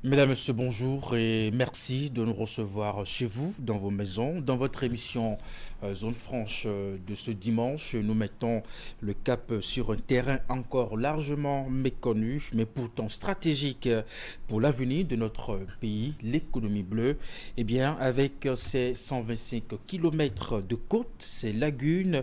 Mesdames, Messieurs, bonjour et merci de nous recevoir chez vous, dans vos maisons. Dans votre émission Zone Franche de ce dimanche, nous mettons le cap sur un terrain encore largement méconnu, mais pourtant stratégique pour l'avenir de notre pays, l'économie bleue. Eh bien, avec ses 125 km de côtes, ses lagunes,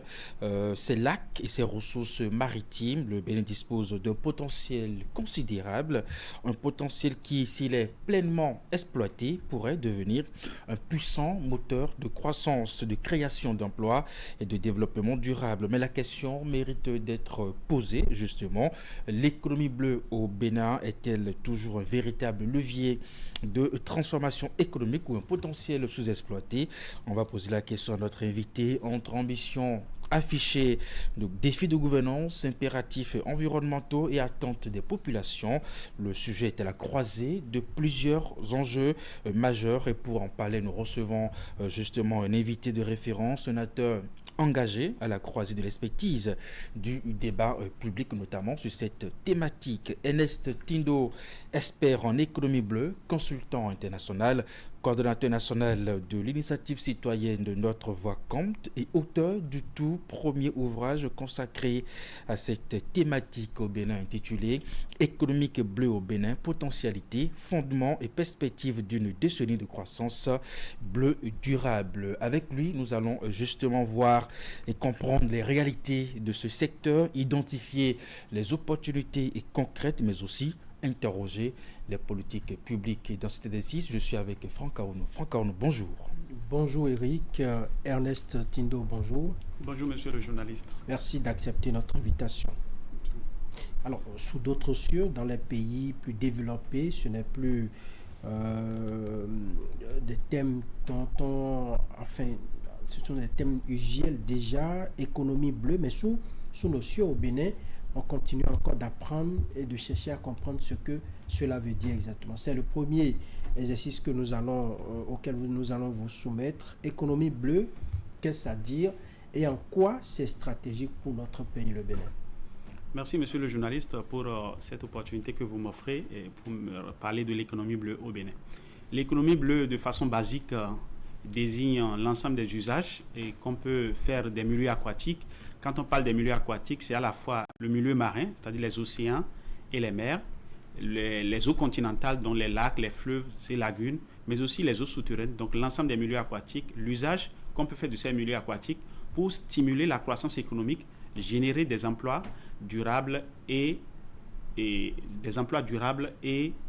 ses lacs et ses ressources maritimes, le Bénin dispose d'un potentiel considérable, un potentiel qui, s'il est pleinement exploité, pourrait devenir un puissant moteur de croissance, de création d'emplois et de développement durable. Mais la question mérite d'être posée, justement. L'économie bleue au Bénin est-elle toujours un véritable levier de transformation économique ou un potentiel sous-exploité? On va poser la question à notre invité. Entre ambition afficher de défis de gouvernance, impératifs environnementaux et attentes des populations. Le sujet est à la croisée de plusieurs enjeux majeurs et pour en parler, nous recevons justement un invité de référence, un acteur engagé à la croisée de l'expertise du débat public, notamment sur cette thématique. Ernest Tindo, expert en économie bleue, consultant international, coordonnateur national de l'initiative citoyenne de Notre Voix compte et auteur du tout premier ouvrage consacré à cette thématique au Bénin intitulé Économique bleue au Bénin, potentialité, fondements et perspectives d'une décennie de croissance bleue durable. Avec lui, nous allons justement voir et comprendre les réalités de ce secteur, identifier les opportunités concrètes, mais aussi interroger les politiques publiques. Et dans cet exercice, je suis avec Franck Aounou. Franck Aounou, bonjour. Bonjour Eric, Ernest Tindo, bonjour. Bonjour monsieur le journaliste. Merci d'accepter notre invitation. Alors, sous d'autres cieux, dans les pays plus développés, ce n'est plus des thèmes ce sont des thèmes usuels déjà, économie bleue, mais sous nos cieux au Bénin, on continue encore d'apprendre et de chercher à comprendre ce que cela veut dire exactement. C'est le premier exercice auquel nous allons vous soumettre. Économie bleue, qu'est-ce à dire et en quoi c'est stratégique pour notre pays, le Bénin? Merci monsieur le journaliste pour cette opportunité que vous m'offrez et pour me parler de l'économie bleue au Bénin. L'économie bleue, de façon basique, désigne l'ensemble des usages et qu'on peut faire des milieux aquatiques. Quand on parle des milieux aquatiques, c'est à la fois le milieu marin, c'est-à-dire les océans et les mers, les eaux continentales, dont les lacs, les fleuves, ces lagunes, mais aussi les eaux souterraines, donc l'ensemble des milieux aquatiques, l'usage qu'on peut faire de ces milieux aquatiques pour stimuler la croissance économique, générer des emplois durables et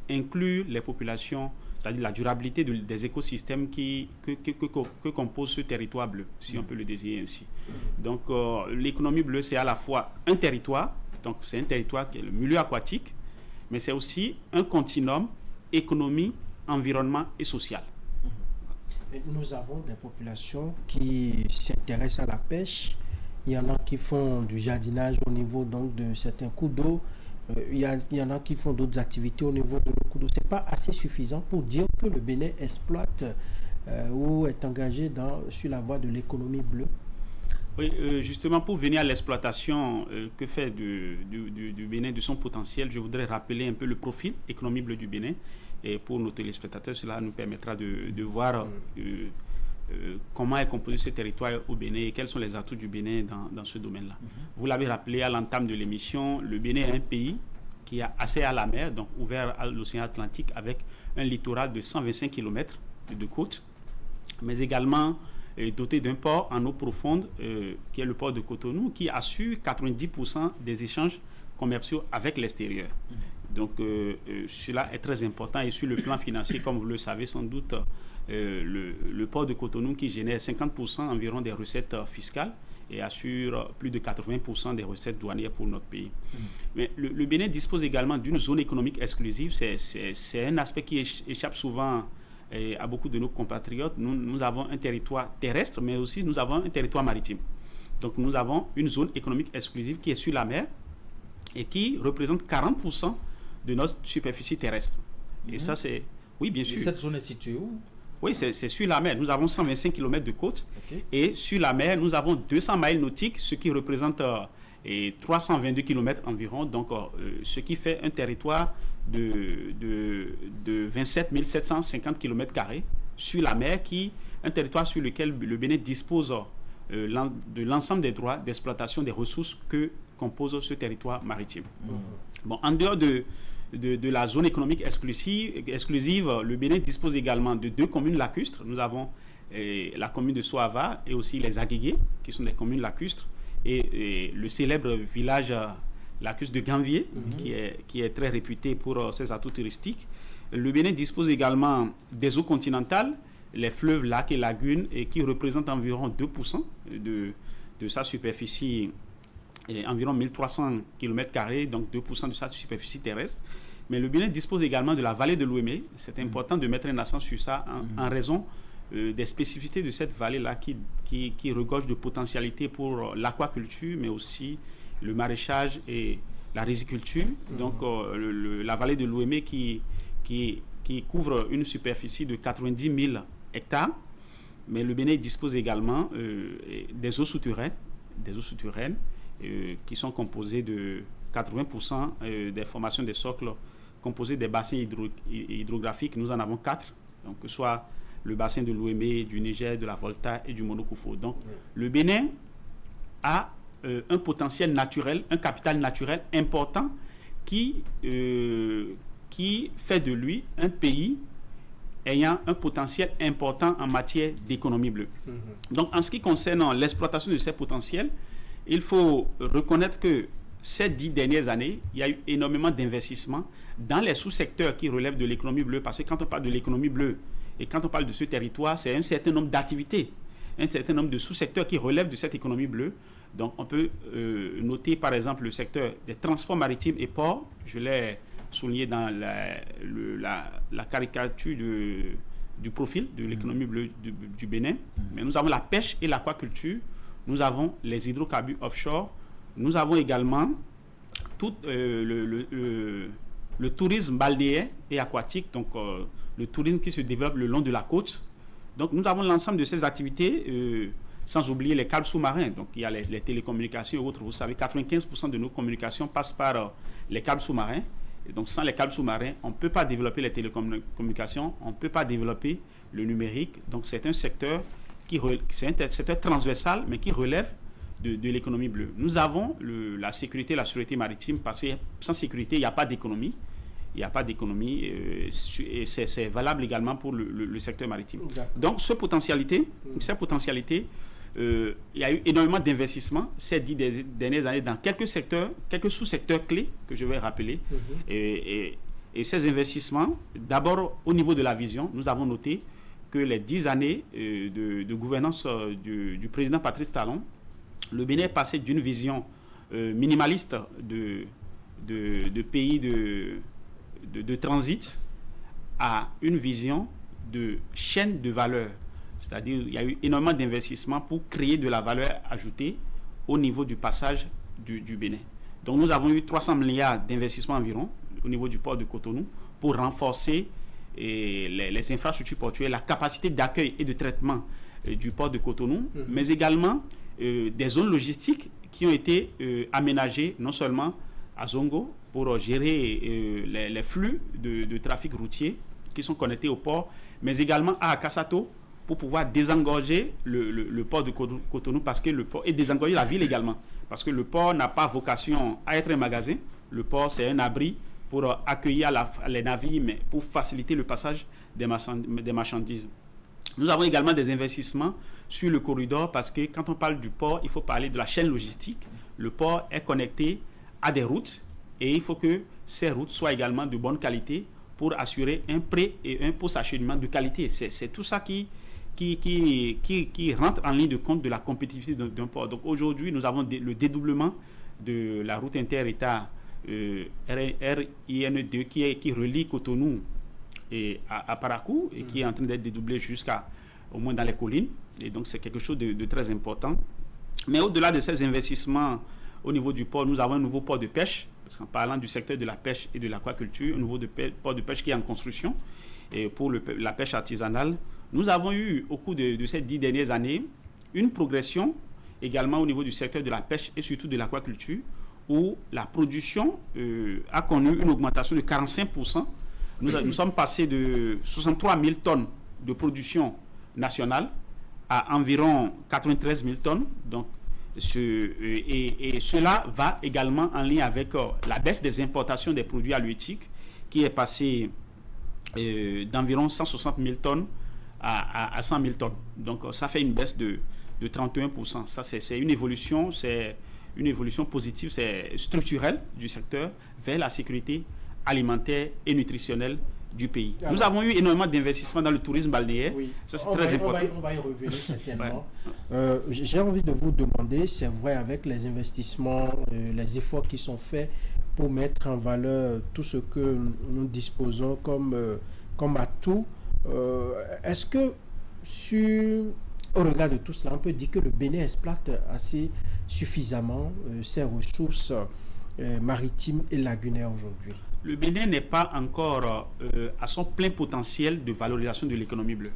inclure les populations, c'est-à-dire la durabilité des écosystèmes que compose ce territoire bleu, si on peut le désigner ainsi. Donc l'économie bleue, c'est à la fois un territoire, donc c'est un territoire qui est le milieu aquatique, mais c'est aussi un continuum économie, environnement et social. Nous avons des populations qui s'intéressent à la pêche. Il y en a qui font du jardinage au niveau donc de certains cours d'eau. Il y en a qui font d'autres activités au niveau de nos cours d'eau. Ce n'est pas assez suffisant pour dire que le Bénin exploite ou est engagé sur la voie de l'économie bleue. Oui, justement, pour venir à l'exploitation que fait du Bénin, de son potentiel, je voudrais rappeler un peu le profil économie bleue du Bénin. Et pour nos téléspectateurs, cela nous permettra de voir comment est composé ce territoire au Bénin et quels sont les atouts du Bénin dans ce domaine-là. Vous l'avez rappelé à l'entame de l'émission, le Bénin est un pays qui est assez à la mer, donc ouvert à l'océan Atlantique avec un littoral de 125 km de côte, mais également doté d'un port en eau profonde qui est le port de Cotonou, qui assure 90% des échanges commerciaux avec l'extérieur. Donc cela est très important et sur le plan financier, comme vous le savez sans doute, le port de Cotonou qui génère 50% environ des recettes fiscales et assure plus de 80% des recettes douanières pour notre pays. Mais le Bénin dispose également d'une zone économique exclusive. C'est un aspect qui échappe souvent à beaucoup de nos compatriotes. Nous avons un territoire terrestre, mais aussi nous avons un territoire maritime. Donc nous avons une zone économique exclusive qui est sur la mer et qui représente 40% de notre superficie terrestre. Et ça, c'est... Oui, bien sûr. Cette zone est située où? Oui, c'est sur la mer. Nous avons 125 km de côte. Okay. Et sur la mer, nous avons 200 miles nautiques, ce qui représente et 322 km environ, donc ce qui fait un territoire de 27 750 km² sur la mer, un territoire sur lequel le Bénin dispose de l'ensemble des droits d'exploitation des ressources que compose ce territoire maritime. Bon, en dehors de la zone économique exclusive, le Bénin dispose également de 2 communes lacustres. Nous avons la commune de Soava et aussi les Aguégués, qui sont des communes lacustres, et le célèbre village lacustre de Ganvier, qui est très réputé pour ses atouts touristiques. Le Bénin dispose également des eaux continentales, les fleuves, lacs et lagunes, et qui représentent environ 2% de sa superficie, et environ 1300 km², donc 2% de sa superficie terrestre. Mais le Bénin dispose également de la vallée de l'Ouémé. C'est important de mettre un accent sur ça en raison des spécificités de cette vallée-là qui regorge de potentialités pour l'aquaculture, mais aussi le maraîchage et la riziculture. Donc la vallée de l'Ouémé qui couvre une superficie de 90 000 hectares. Mais le Bénin dispose également des eaux souterraines, qui sont composées de 80% des formations des socles composées des bassins hydrographiques. Nous en avons 4, donc que ce soit le bassin de l'Ouémé, du Niger, de la Volta et du Monokoufo. Donc le Bénin a un potentiel naturel, un capital naturel important qui fait de lui un pays ayant un potentiel important en matière d'économie bleue. Donc en ce qui concerne l'exploitation de ces potentiels, il faut reconnaître que ces 10 dernières années, il y a eu énormément d'investissements dans les sous-secteurs qui relèvent de l'économie bleue, parce que quand on parle de l'économie bleue et quand on parle de ce territoire, c'est un certain nombre d'activités, un certain nombre de sous-secteurs qui relèvent de cette économie bleue. Donc on peut noter par exemple le secteur des transports maritimes et ports. Je l'ai souligné dans la caricature du profil de l'économie bleue du Bénin. Mais nous avons la pêche et l'aquaculture, nous avons les hydrocarbures offshore, nous avons également tout le tourisme balnéaire et aquatique, donc le tourisme qui se développe le long de la côte. Donc nous avons l'ensemble de ces activités, sans oublier les câbles sous-marins. Donc il y a les télécommunications et autres. Vous savez, 95% de nos communications passent par les câbles sous-marins. Et donc sans les câbles sous-marins, on ne peut pas développer les télécommunications, on ne peut pas développer le numérique. Donc c'est un secteur secteur transversal, mais qui relève de l'économie bleue. Nous avons la sécurité, la sûreté maritime, parce que sans sécurité, il n'y a pas d'économie. Il n'y a pas d'économie, et c'est valable également pour le secteur maritime. Donc, cette potentialité, il y a eu énormément d'investissements ces 10 dernières années dans quelques sous-secteurs clés que je vais rappeler. Et ces investissements, d'abord au niveau de la vision, nous avons noté que les 10 années de gouvernance du président Patrice Talon, le Bénin est passé d'une vision minimaliste de pays de transit à une vision de chaîne de valeur. C'est-à-dire qu'il y a eu énormément d'investissements pour créer de la valeur ajoutée au niveau du passage du Bénin. Donc nous avons eu 300 milliards d'investissements environ au niveau du port de Cotonou pour renforcer les infrastructures portuaires, la capacité d'accueil et de traitement du port de Cotonou, mais également des zones logistiques qui ont été aménagées non seulement à Zongo pour gérer les flux de trafic routier qui sont connectés au port, mais également à Akassato pour pouvoir désengorger le port de Cotonou, parce que le port, et désengorger la ville également, parce que le port n'a pas vocation à être un magasin. Le port, c'est un abri pour accueillir les navires, mais pour faciliter le passage des marchandises. Nous avons également des investissements sur le corridor, parce que quand on parle du port, il faut parler de la chaîne logistique. Le port est connecté à des routes, et il faut que ces routes soient également de bonne qualité pour assurer un pré et un post-acheminement de qualité. C'est tout ça qui rentre en ligne de compte de la compétitivité d'un port. Donc aujourd'hui, nous avons le dédoublement de la route inter-État RIN2 qui relie Cotonou à Parakou, et qui est en train d'être dédoublé jusqu'à au moins dans les collines. Et donc c'est quelque chose de très important. Mais au-delà de ces investissements au niveau du port, nous avons un nouveau port de pêche, parce qu'en parlant du secteur de la pêche et de l'aquaculture, un nouveau port de pêche qui est en construction, et pour la pêche artisanale. Nous avons eu au cours de ces 10 dernières années une progression également au niveau du secteur de la pêche et surtout de l'aquaculture, où la production a connu une augmentation de 45%. Nous sommes passés de 63 000 tonnes de production nationale à environ 93 000 tonnes. Donc, et cela va également en lien avec la baisse des importations des produits halieutiques qui est passée d'environ 160 000 tonnes à 100 000 tonnes. Donc, ça fait une baisse de 31%. Ça, c'est une évolution, positive, c'est structurelle du secteur vers la sécurité alimentaire et nutritionnelle du pays. Alors, nous avons eu énormément d'investissements dans le tourisme balnéaire. Oui. Ça, c'est très important. On va y revenir certainement. Ouais. J'ai envie de vous demander, c'est vrai, avec les investissements, les efforts qui sont faits pour mettre en valeur tout ce que nous disposons comme atout, est-ce que au regard de tout cela, on peut dire que le Bénin exploite assez suffisamment ses ressources maritimes et lagunaires aujourd'hui? Le Bénin n'est pas encore à son plein potentiel de valorisation de l'économie bleue.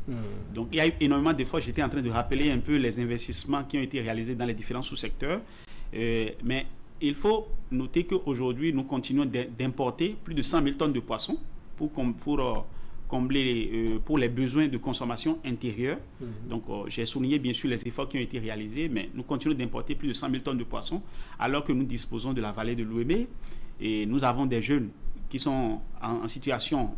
Donc, il y a eu énormément d'efforts. J'étais en train de rappeler un peu les investissements qui ont été réalisés dans les différents sous-secteurs. Mais il faut noter qu'aujourd'hui, nous continuons d'importer plus de 100 000 tonnes de poissons pour combler pour les besoins de consommation intérieure. Donc, j'ai souligné bien sûr les efforts qui ont été réalisés, mais nous continuons d'importer plus de 100 000 tonnes de poissons alors que nous disposons de la vallée de l'Ouémé et nous avons des jeunes qui sont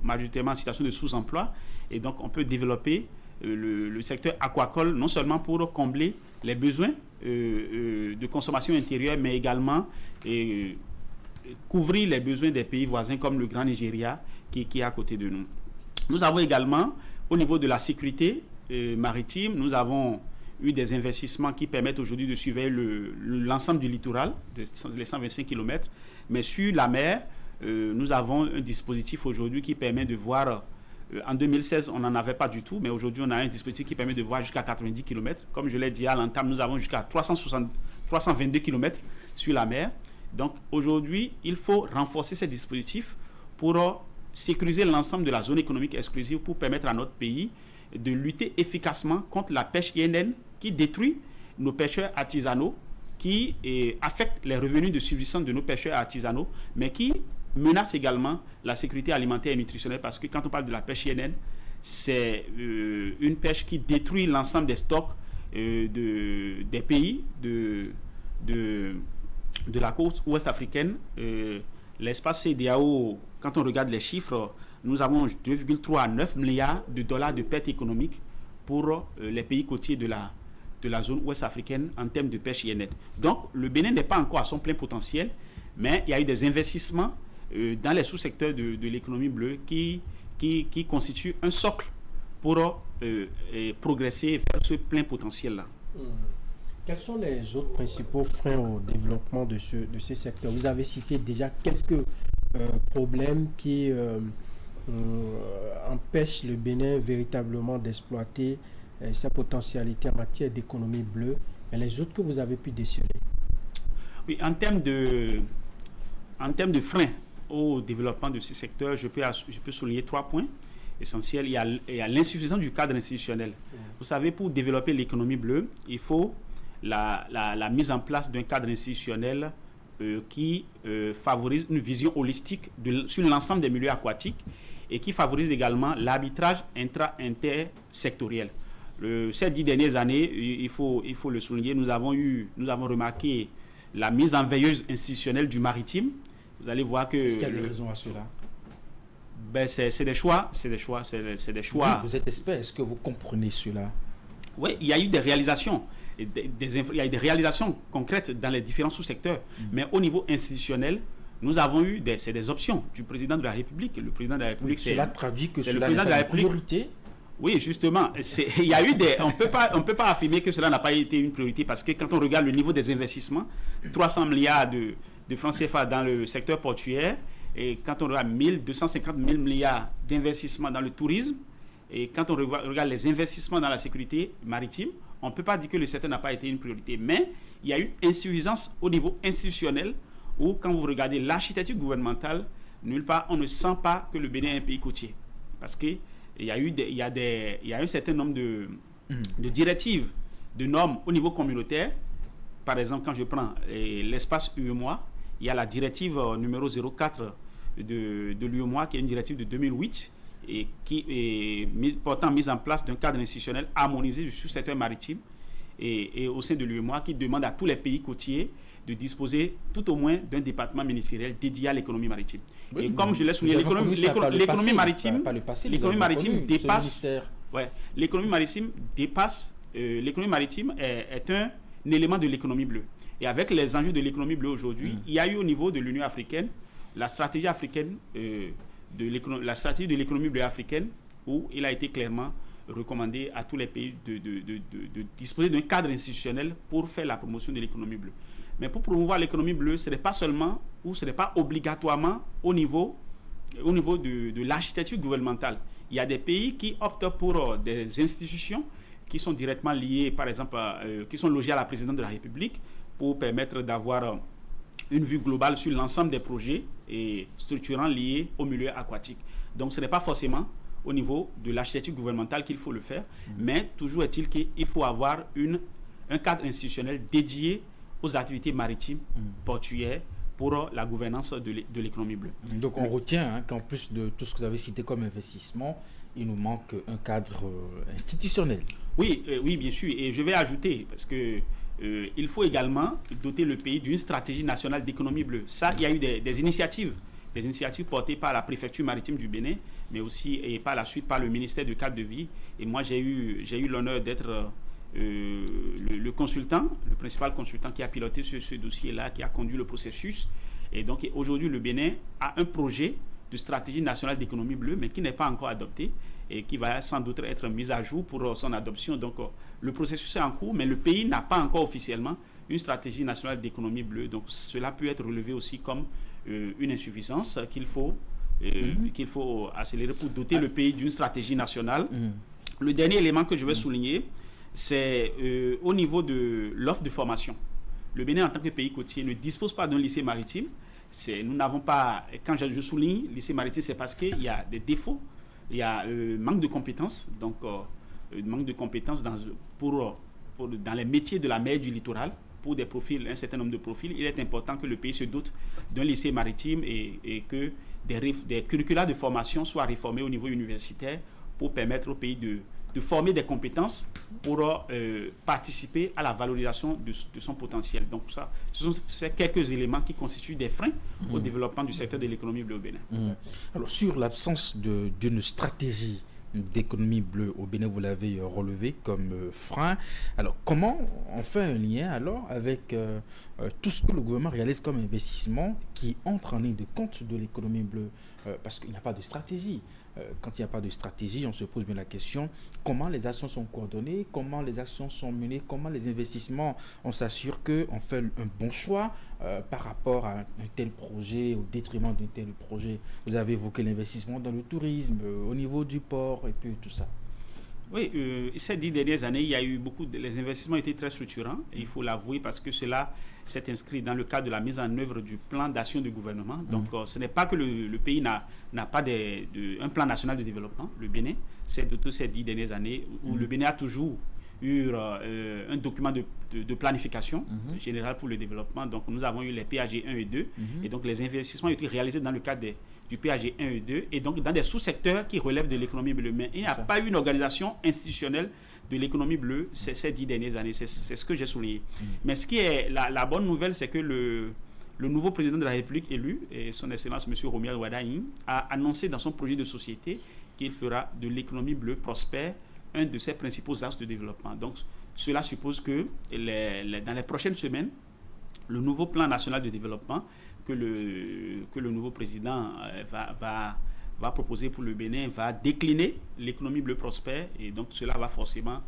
majoritairement en situation de sous-emploi. Et donc, on peut développer le secteur aquacole, non seulement pour combler les besoins de consommation intérieure, mais également couvrir les besoins des pays voisins comme le Grand Nigeria qui est à côté de nous. Nous avons également, au niveau de la sécurité maritime, nous avons eu des investissements qui permettent aujourd'hui de surveiller l'ensemble du littoral, les 125 km. Mais sur la mer, nous avons un dispositif aujourd'hui qui permet de voir, en 2016 on n'en avait pas du tout, mais aujourd'hui on a un dispositif qui permet de voir jusqu'à 90 km. Comme je l'ai dit à l'entame, nous avons jusqu'à 322 km sur la mer. Donc aujourd'hui, il faut renforcer ces dispositifs pour sécuriser l'ensemble de la zone économique exclusive pour permettre à notre pays de lutter efficacement contre la pêche INN qui détruit nos pêcheurs artisanaux, qui affecte les revenus de subsistance de nos pêcheurs artisanaux, mais qui menace également la sécurité alimentaire et nutritionnelle, parce que quand on parle de la pêche INN, c'est une pêche qui détruit l'ensemble des stocks des pays de la côte ouest africaine. L'espace CEDEAO, quand on regarde les chiffres, nous avons 2,3 à 9 milliards de dollars de pertes économiques pour les pays côtiers de la zone ouest africaine en termes de pêche INN. Donc, le Bénin n'est pas encore à son plein potentiel, mais il y a eu des investissements dans les sous-secteurs de l'économie bleue qui constituent un socle pour progresser et faire ce plein potentiel-là. Quels sont les autres principaux freins au développement de ce secteur? Vous avez cité déjà quelques problèmes qui empêchent le Bénin véritablement d'exploiter sa potentialité en matière d'économie bleue, mais les autres que vous avez pu déceler? Oui, en termes de freins au développement de ce secteur, je peux souligner 3 points essentiels. Il y a l'insuffisance du cadre institutionnel. Vous savez, pour développer l'économie bleue, il faut la mise en place d'un cadre institutionnel qui favorise une vision holistique sur l'ensemble des milieux aquatiques et qui favorise également l'arbitrage intersectoriel. Ces 10 dernières années, il faut le souligner, nous avons remarqué la mise en veilleuse institutionnelle du maritime. Vous allez voir que... Est-ce qu'il y a des raisons à cela? C'est des choix. Oui, vous êtes expert, est-ce que vous comprenez cela? Oui, il y a eu des réalisations. Il y a eu des réalisations concrètes dans les différents sous-secteurs. Mais au niveau institutionnel, nous avons eu des options du président de la République. Le président de la République, cela traduit que c'est cela le président n'est de la pas une priorité. Oui, justement, il y a eu on peut pas affirmer que cela n'a pas été une priorité, parce que quand on regarde le niveau des investissements, 300 milliards de francs CFA dans le secteur portuaire, et quand on regarde 250 000 milliards d'investissements dans le tourisme, et quand on regarde les investissements dans la sécurité maritime, on ne peut pas dire que le secteur n'a pas été une priorité. Mais il y a eu insuffisance au niveau institutionnel, où quand vous regardez l'architecture gouvernementale, nulle part on ne sent pas que le Bénin est un pays côtier. Parce qu'il y a un certain nombre de directives, de normes au niveau communautaire par exemple, quand je prends l'espace UEMOA, il y a la directive numéro 04 de l'UEMOA, qui est une directive de 2008, et qui est portant mise en place d'un cadre institutionnel harmonisé sur le secteur maritime et au sein de l'UEMOA, qui demande à tous les pays côtiers de disposer tout au moins d'un département ministériel dédié à l'économie maritime. Oui, et comme je l'ai souligné, l'économie maritime dépasse. Ouais, l'économie maritime dépasse. L'économie maritime est un élément de l'économie bleue. Et avec les enjeux de l'économie bleue aujourd'hui, il y a eu au niveau de l'Union africaine la stratégie africaine la stratégie de l'économie bleue africaine, où il a été clairement recommandé à tous les pays de disposer d'un cadre institutionnel pour faire la promotion de l'économie bleue. Mais pour promouvoir l'économie bleue, ce n'est pas seulement ou ce n'est pas obligatoirement au niveau de l'architecture gouvernementale. Il y a des pays qui optent pour des institutions qui sont directement liées, par exemple, qui sont logées à la présidence de la République pour permettre d'avoir une vue globale sur l'ensemble des projets et structurants liés au milieu aquatique. Donc ce n'est pas forcément au niveau de l'architecture gouvernementale qu'il faut le faire, mais toujours est-il qu'il faut avoir un cadre institutionnel dédié aux activités maritimes, portuaires, pour la gouvernance de l'économie bleue. Donc on retient qu'en plus de tout ce que vous avez cité comme investissement, il nous manque un cadre institutionnel. Oui, bien sûr. Et je vais ajouter, parce que il faut également doter le pays d'une stratégie nationale d'économie bleue. Ça, il y a eu des initiatives portées par la préfecture maritime du Bénin, mais aussi et par la suite par le ministère du cadre de vie. Et moi, j'ai eu l'honneur d'être le principal consultant qui a piloté ce dossier-là, qui a conduit le processus. Et donc aujourd'hui, le Bénin a un projet de stratégie nationale d'économie bleue, mais qui n'est pas encore adopté et qui va sans doute être mis à jour pour son adoption. Donc le processus est en cours, mais le pays n'a pas encore officiellement une stratégie nationale d'économie bleue. Donc cela peut être relevé aussi comme une insuffisance qu'il faut accélérer pour doter le pays d'une stratégie nationale. Le dernier élément que je vais souligner, c'est au niveau de l'offre de formation. Le Bénin, en tant que pays côtier, ne dispose pas d'un lycée maritime. Nous n'avons pas, quand je souligne lycée maritime, c'est parce qu'il y a des défauts, il y a manque de compétences, donc manque de compétences dans les métiers de la mer et du littoral. Pour des profils, un certain nombre de profils, il est important que le pays se dote d'un lycée maritime et que des curricula de formation soient réformés au niveau universitaire pour permettre au pays de former des compétences pour participer à la valorisation de son potentiel. Donc ça, ce sont ces quelques éléments qui constituent des freins au développement du secteur de l'économie bleue au Bénin. Alors sur l'absence d'une stratégie d'économie bleue au Bénin, vous l'avez relevé comme frein. Alors comment on fait un lien alors avec tout ce que le gouvernement réalise comme investissement qui entre en ligne de compte de l'économie bleue, parce qu'il n'y a pas de stratégie. Quand il n'y a pas de stratégie, on se pose bien la question comment les actions sont coordonnées, comment les actions sont menées, comment les investissements, on s'assure qu'on fait un bon choix par rapport à un tel projet au détriment d'un tel projet. Vous avez évoqué l'investissement dans le tourisme, au niveau du port et puis tout ça. Oui, ces 10 dernières années, il y a eu les investissements étaient très structurants, et il faut l'avouer, parce que cela s'est inscrit dans le cadre de la mise en œuvre du plan d'action du gouvernement. Donc, ce n'est pas que le pays n'a pas un plan national de développement. Le Bénin, c'est de toutes ces 10 dernières années où le Bénin a toujours eu un document de planification générale pour le développement. Donc, nous avons eu les PAG 1 et 2, et donc les investissements ont été réalisés dans le cadre du PAG 1 et 2, et donc dans des sous-secteurs qui relèvent de l'économie bleue. Mais il n'y a pas eu une organisation institutionnelle de l'économie bleue ces 10 dernières années. C'est ce que j'ai souligné. Mais ce qui est la bonne nouvelle, c'est que le nouveau président de la République élu, et son Excellence M. Romuald Wardani, a annoncé dans son projet de société qu'il fera de l'économie bleue prospère un de ses principaux axes de développement. Donc, cela suppose que dans les prochaines semaines, le nouveau plan national de développement que le nouveau président va proposer pour le Bénin va décliner l'économie bleue prospère, et donc cela va forcément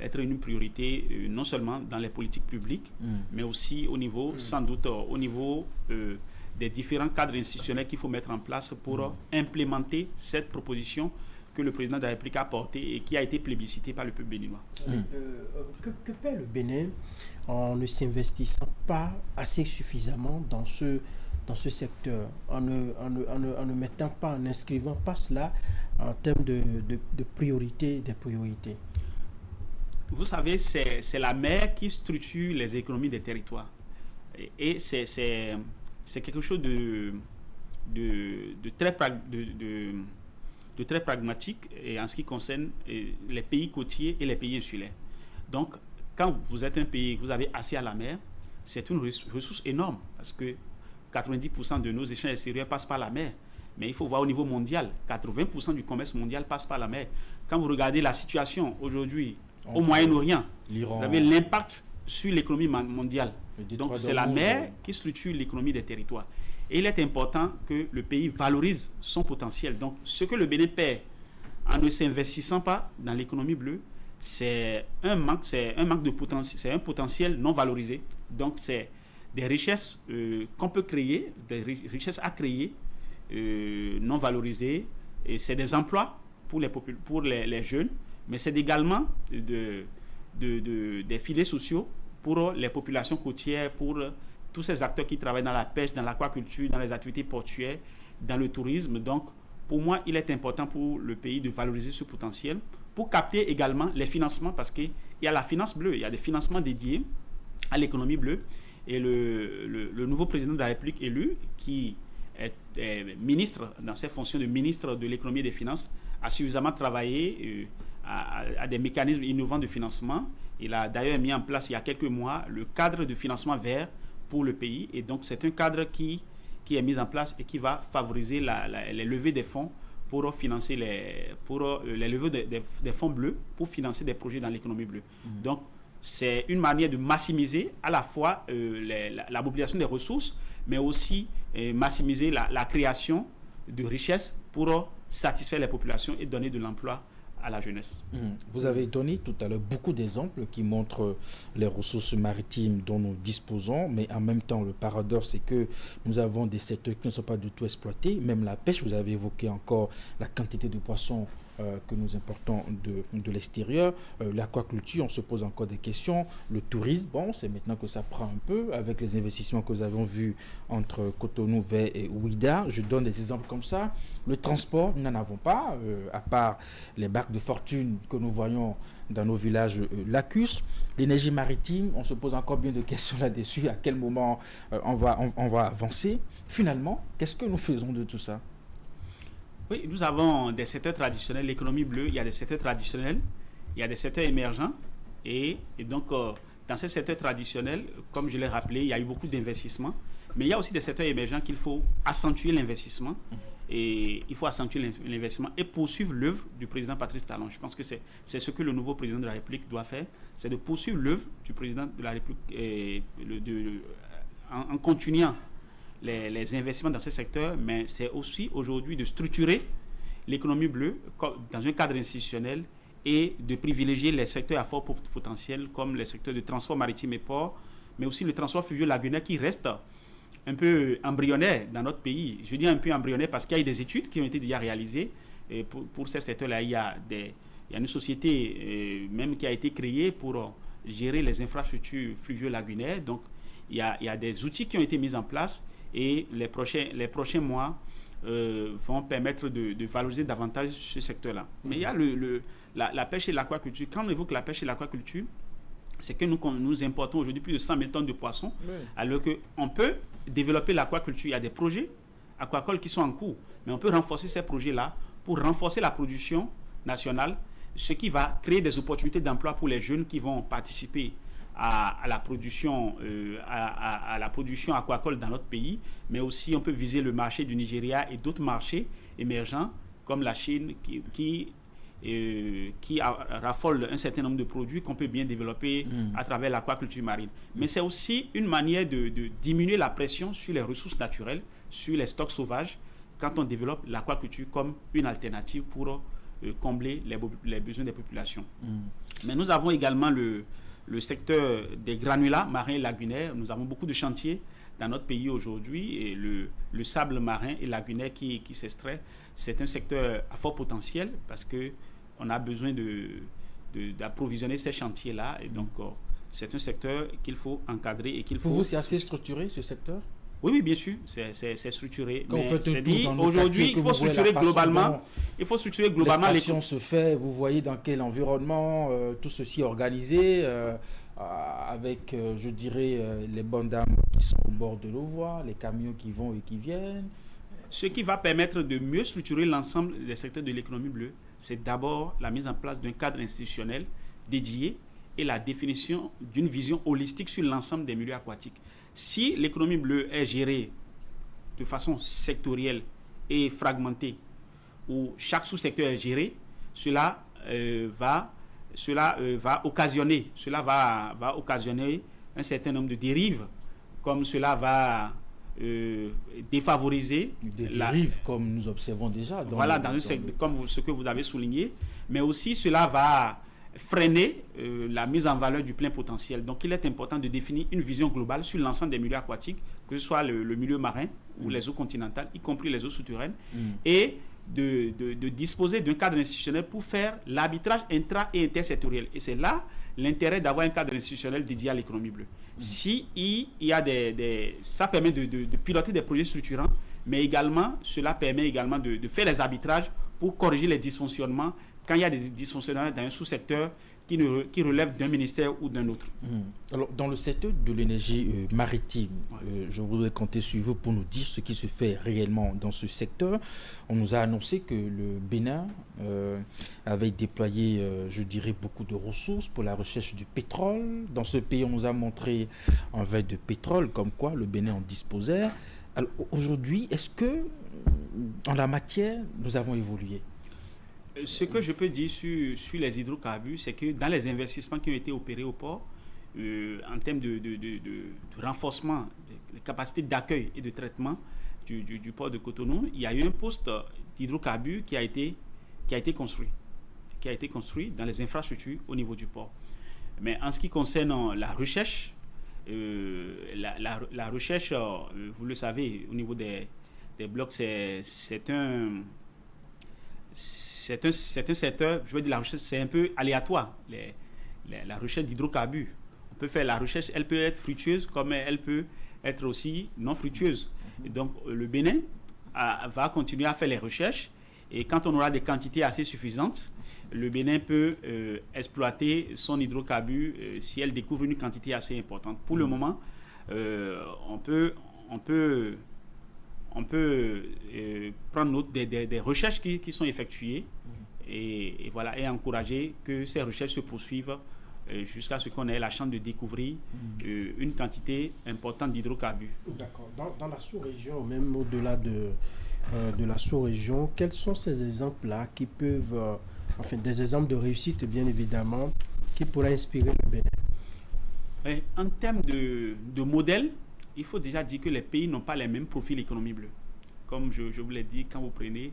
être une priorité non seulement dans les politiques publiques, mais aussi au niveau, sans doute, au niveau des différents cadres institutionnels qu'il faut mettre en place pour implémenter cette proposition que le président de la République a portée et qui a été plébiscitée par le peuple béninois. Que fait le Bénin en ne s'investissant pas assez suffisamment dans ce secteur, en ne mettant pas, en n'inscrivant pas cela en termes de priorité, des priorités? vous savez, c'est la mer qui structure les économies des territoires. Et c'est quelque chose de très pragmatique et en ce qui concerne les pays côtiers et les pays insulaires. Donc, quand vous êtes un pays, vous avez accès à la mer, c'est une ressource énorme parce que 90% de nos échanges extérieurs passent par la mer. Mais il faut voir au niveau mondial, 80% du commerce mondial passe par la mer. Quand vous regardez la situation aujourd'hui au Moyen-Orient, vous avez l'impact sur l'économie mondiale. Donc c'est la mer qui structure l'économie des territoires. Et il est important que le pays valorise son potentiel. Donc ce que le Bénin perd en ne s'investissant pas dans l'économie bleue, c'est un manque de potentiel, c'est un potentiel non valorisé. Donc c'est des richesses qu'on peut créer, des richesses à créer, non valorisées, et c'est des emplois pour les jeunes, mais c'est également des filets sociaux pour les populations côtières, pour tous ces acteurs qui travaillent dans la pêche, dans l'aquaculture, dans les activités portuaires, dans le tourisme. Donc, pour moi, il est important pour le pays de valoriser ce potentiel, pour capter également les financements, parce qu'il y a la finance bleue, il y a des financements dédiés à l'économie bleue, et le nouveau président de la République élu, qui est ministre, dans ses fonctions de ministre de l'économie et des finances, a suffisamment travaillé à des mécanismes innovants de financement. Il a d'ailleurs mis en place il y a quelques mois le cadre de financement vert pour le pays, et donc c'est un cadre qui est mis en place et qui va favoriser les levées des fonds pour financer les levées des fonds bleus pour financer des projets dans l'économie bleue. Donc c'est une manière de maximiser à la fois la mobilisation des ressources, mais aussi maximiser la création de richesses pour satisfaire les populations et donner de l'emploi à la jeunesse. Vous avez donné tout à l'heure beaucoup d'exemples qui montrent les ressources maritimes dont nous disposons, mais en même temps, le paradoxe, c'est que nous avons des secteurs qui ne sont pas du tout exploités. Même la pêche, vous avez évoqué encore la quantité de poissons que nous importons de l'extérieur. L'aquaculture, on se pose encore des questions. Le tourisme, bon, c'est maintenant que ça prend un peu avec les investissements que nous avons vus entre Cotonou, Vert et Ouida. Je donne des exemples comme ça. Le transport, nous n'en avons pas, à part les barques de fortune que nous voyons dans nos villages lacustres. L'énergie maritime, on se pose encore bien de questions là-dessus. À quel moment on va avancer? Finalement, qu'est-ce que nous faisons de tout ça? Oui, nous avons des secteurs traditionnels. L'économie bleue, il y a des secteurs traditionnels, il y a des secteurs émergents. Et donc, dans ces secteurs traditionnels, comme je l'ai rappelé, il y a eu beaucoup d'investissements. Mais il y a aussi des secteurs émergents qu'il faut accentuer l'investissement. Et il faut accentuer l'investissement et poursuivre l'œuvre du président Patrice Talon. Je pense que c'est ce que le nouveau président de la République doit faire. C'est de poursuivre l'œuvre du président de la République en continuant les investissements dans ces secteurs, mais c'est aussi aujourd'hui de structurer l'économie bleue dans un cadre institutionnel et de privilégier les secteurs à fort potentiel comme les secteurs de transport maritime et port, mais aussi le transport fluvial-lagunaire qui reste un peu embryonnaire dans notre pays. Je dis un peu embryonnaire parce qu'il y a des études qui ont été déjà réalisées. Et pour ces secteurs-là, il y a une société même qui a été créée pour gérer les infrastructures fluvio-lagunaires. Donc, il y a des outils qui ont été mis en place et les prochains mois vont permettre de valoriser davantage ce secteur-là. Mais il y a la pêche et l'aquaculture. Quand on évoque la pêche et l'aquaculture, c'est que nous importons aujourd'hui plus de 100 000 tonnes de poissons, alors qu'on peut développer l'aquaculture. Il y a des projets aquacoles qui sont en cours, mais on peut renforcer ces projets-là pour renforcer la production nationale, ce qui va créer des opportunités d'emploi pour les jeunes qui vont participer à la production aquacole dans notre pays, mais aussi on peut viser le marché du Nigeria et d'autres marchés émergents comme la Chine qui raffole un certain nombre de produits qu'on peut bien développer à travers l'aquaculture marine. Mais c'est aussi une manière de diminuer la pression sur les ressources naturelles, sur les stocks sauvages, quand on développe l'aquaculture comme une alternative pour combler les besoins des populations. Mais nous avons également le secteur des granulats marins et lagunaires. Nous avons beaucoup de chantiers dans notre pays aujourd'hui et le sable marin et lagunaire qui s'extrait, c'est un secteur à fort potentiel parce qu'on a besoin d'approvisionner ces chantiers-là et donc c'est un secteur qu'il faut encadrer et qu'il faut... Pour vous, c'est assez structuré ce secteur? Oui, oui, bien sûr, c'est structuré. Quand mais vous faites un c'est tour dit, dans le aujourd'hui, quartier, que il faut vous voyez structurer la façon globalement. dont Il faut structurer globalement les stations se fait, vous voyez dans quel environnement tout ceci est organisé, avec, je dirais, les bonnes dames qui sont au bord de nos voies, les camions qui vont et qui viennent. Ce qui va permettre de mieux structurer l'ensemble des secteurs de l'économie bleue, c'est d'abord la mise en place d'un cadre institutionnel dédié et la définition d'une vision holistique sur l'ensemble des milieux aquatiques. Si l'économie bleue est gérée de façon sectorielle et fragmentée, où chaque sous-secteur est géré, cela va occasionner un certain nombre de dérives, comme cela va défavoriser des dérives comme nous observons déjà. Comme ce que vous avez souligné, mais aussi cela va freiner la mise en valeur du plein potentiel. Donc il est important de définir une vision globale sur l'ensemble des milieux aquatiques, que ce soit le milieu marin ou les eaux continentales, y compris les eaux souterraines, et de disposer d'un cadre institutionnel pour faire l'arbitrage intra- et intersectoriel. Et c'est là l'intérêt d'avoir un cadre institutionnel dédié à l'économie bleue. Si il y a ça permet de piloter des projets structurants, mais également, cela permet également de faire les arbitrages pour corriger les dysfonctionnements quand il y a des dysfonctionnements dans un sous-secteur qui relève d'un ministère ou d'un autre. Alors, dans le secteur de l'énergie maritime, je voudrais compter sur vous pour nous dire ce qui se fait réellement dans ce secteur. On nous a annoncé que le Bénin avait déployé, je dirais, beaucoup de ressources pour la recherche du pétrole. Dans ce pays, on nous a montré un verre de pétrole, comme quoi le Bénin en disposait. Alors, aujourd'hui, est-ce que, en la matière, nous avons évolué ? Ce que je peux dire sur les hydrocarbures, c'est que dans les investissements qui ont été opérés au port, en termes de renforcement des capacités d'accueil et de traitement du port de Cotonou, il y a eu un poste d'hydrocarbures qui a été construit dans les infrastructures au niveau du port. Mais en ce qui concerne la recherche, la recherche, vous le savez, au niveau des blocs, c'est un secteur, je veux dire, la recherche, c'est un peu aléatoire, la recherche d'hydrocarbures. On peut faire la recherche, elle peut être fructueuse comme elle peut être aussi non fructueuse. Et donc, le Bénin va continuer à faire les recherches et quand on aura des quantités assez suffisantes, le Bénin peut exploiter son hydrocarbure si elle découvre une quantité assez importante. Pour le moment, on peut prendre note des recherches qui sont effectuées et voilà, et encourager que ces recherches se poursuivent jusqu'à ce qu'on ait la chance de découvrir une quantité importante d'hydrocarbures. D'accord. Dans la sous-région, même au-delà de la sous-région, quels sont ces exemples-là qui peuvent, des exemples de réussite, bien évidemment, qui pourraient inspirer le Bénin? En termes de modèle, il faut déjà dire que les pays n'ont pas les mêmes profils économie bleue. Comme je vous l'ai dit, quand vous prenez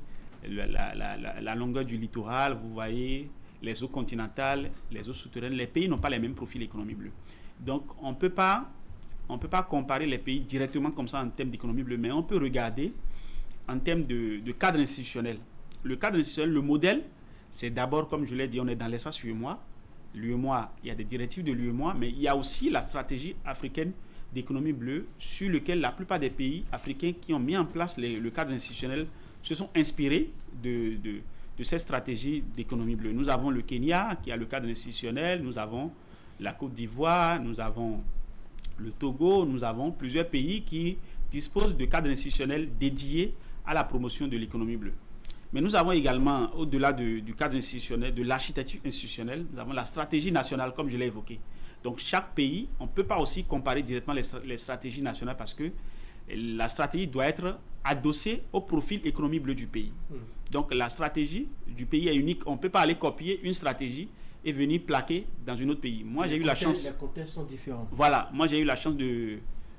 la longueur du littoral, vous voyez les eaux continentales, les eaux souterraines, les pays n'ont pas les mêmes profils économie bleue. Donc, on ne peut pas comparer les pays directement comme ça en termes d'économie bleue, mais on peut regarder en termes de cadre institutionnel. Le cadre institutionnel, le modèle, c'est d'abord, comme je l'ai dit, on est dans l'espace UEMOA. L'UEMOA, il y a des directives de l'UEMOA, mais il y a aussi la stratégie africaine d'économie bleue sur lequel la plupart des pays africains qui ont mis en place le cadre institutionnel se sont inspirés de cette stratégie d'économie bleue. Nous avons le Kenya qui a le cadre institutionnel, nous avons la Côte d'Ivoire, nous avons le Togo, nous avons plusieurs pays qui disposent de cadres institutionnels dédiés à la promotion de l'économie bleue. Mais nous avons également, au-delà du cadre institutionnel, de l'architecture institutionnelle, nous avons la stratégie nationale, comme je l'ai évoqué. Donc, chaque pays, on ne peut pas aussi comparer directement les stratégies nationales parce que la stratégie doit être adossée au profil économie bleue du pays. Donc, la stratégie du pays est unique. On ne peut pas aller copier une stratégie et venir plaquer dans un autre pays. Moi, j'ai eu la chance... Les contextes sont différents. Voilà. Moi, j'ai eu la chance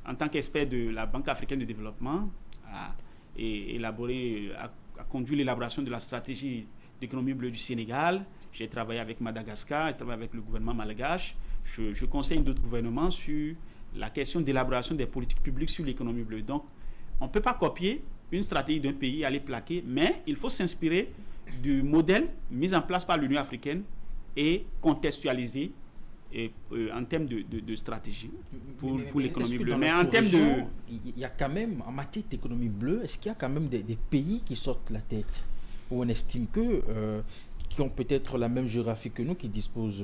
en tant qu'expert de la Banque africaine de développement, à conduire l'élaboration de la stratégie d'économie bleue du Sénégal. J'ai travaillé avec Madagascar, j'ai travaillé avec le gouvernement malgache. Je conseille d'autres gouvernements sur la question d'élaboration des politiques publiques sur l'économie bleue. Donc, on ne peut pas copier une stratégie d'un pays et aller plaquer, mais il faut s'inspirer du modèle mis en place par l'Union africaine et contextualiser en termes de stratégie pour l'économie bleue. Mais en termes de... Il y a quand même, en matière d'économie bleue, est-ce qu'il y a quand même des pays qui sortent la tête, où on estime que... qui ont peut-être la même géographie que nous, qui disposent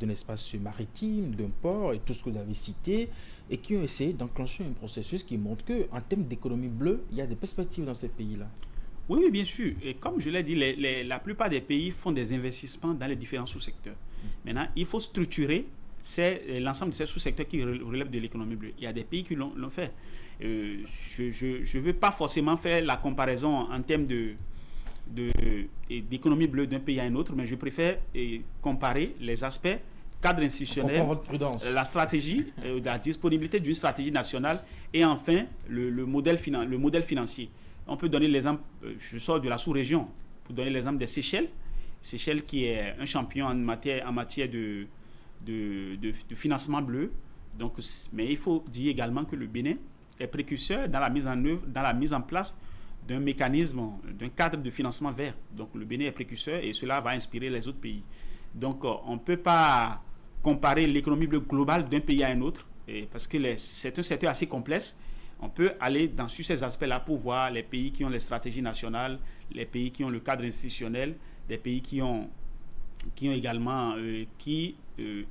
d'un espace maritime, d'un port et tout ce que vous avez cité, et qui ont essayé d'enclencher un processus qui montre qu'en termes d'économie bleue, il y a des perspectives dans ces pays-là. Oui, bien sûr. Et comme je l'ai dit, la plupart des pays font des investissements dans les différents sous-secteurs. Maintenant, il faut structurer l'ensemble de ces sous-secteurs qui relèvent de l'économie bleue. Il y a des pays qui l'ont fait. Je ne veux pas forcément faire la comparaison en termes d'économie bleue d'un pays à un autre, mais je préfère comparer les aspects cadre institutionnel, la stratégie, la disponibilité d'une stratégie nationale et enfin le modèle financier. On peut donner l'exemple, je sors de la sous-région, pour donner l'exemple des Seychelles. Seychelles qui est un champion en matière de financement bleu. Donc, mais il faut dire également que le Bénin est précurseur dans la mise en œuvre, dans la mise en place d'un mécanisme, d'un cadre de financement vert. Donc le Bénin est précurseur et cela va inspirer les autres pays. Donc on ne peut pas comparer l'économie bleue globale d'un pays à un autre parce que c'est un secteur assez complexe. On peut aller sur ces aspects-là pour voir les pays qui ont les stratégies nationales, les pays qui ont le cadre institutionnel, les pays qui ont également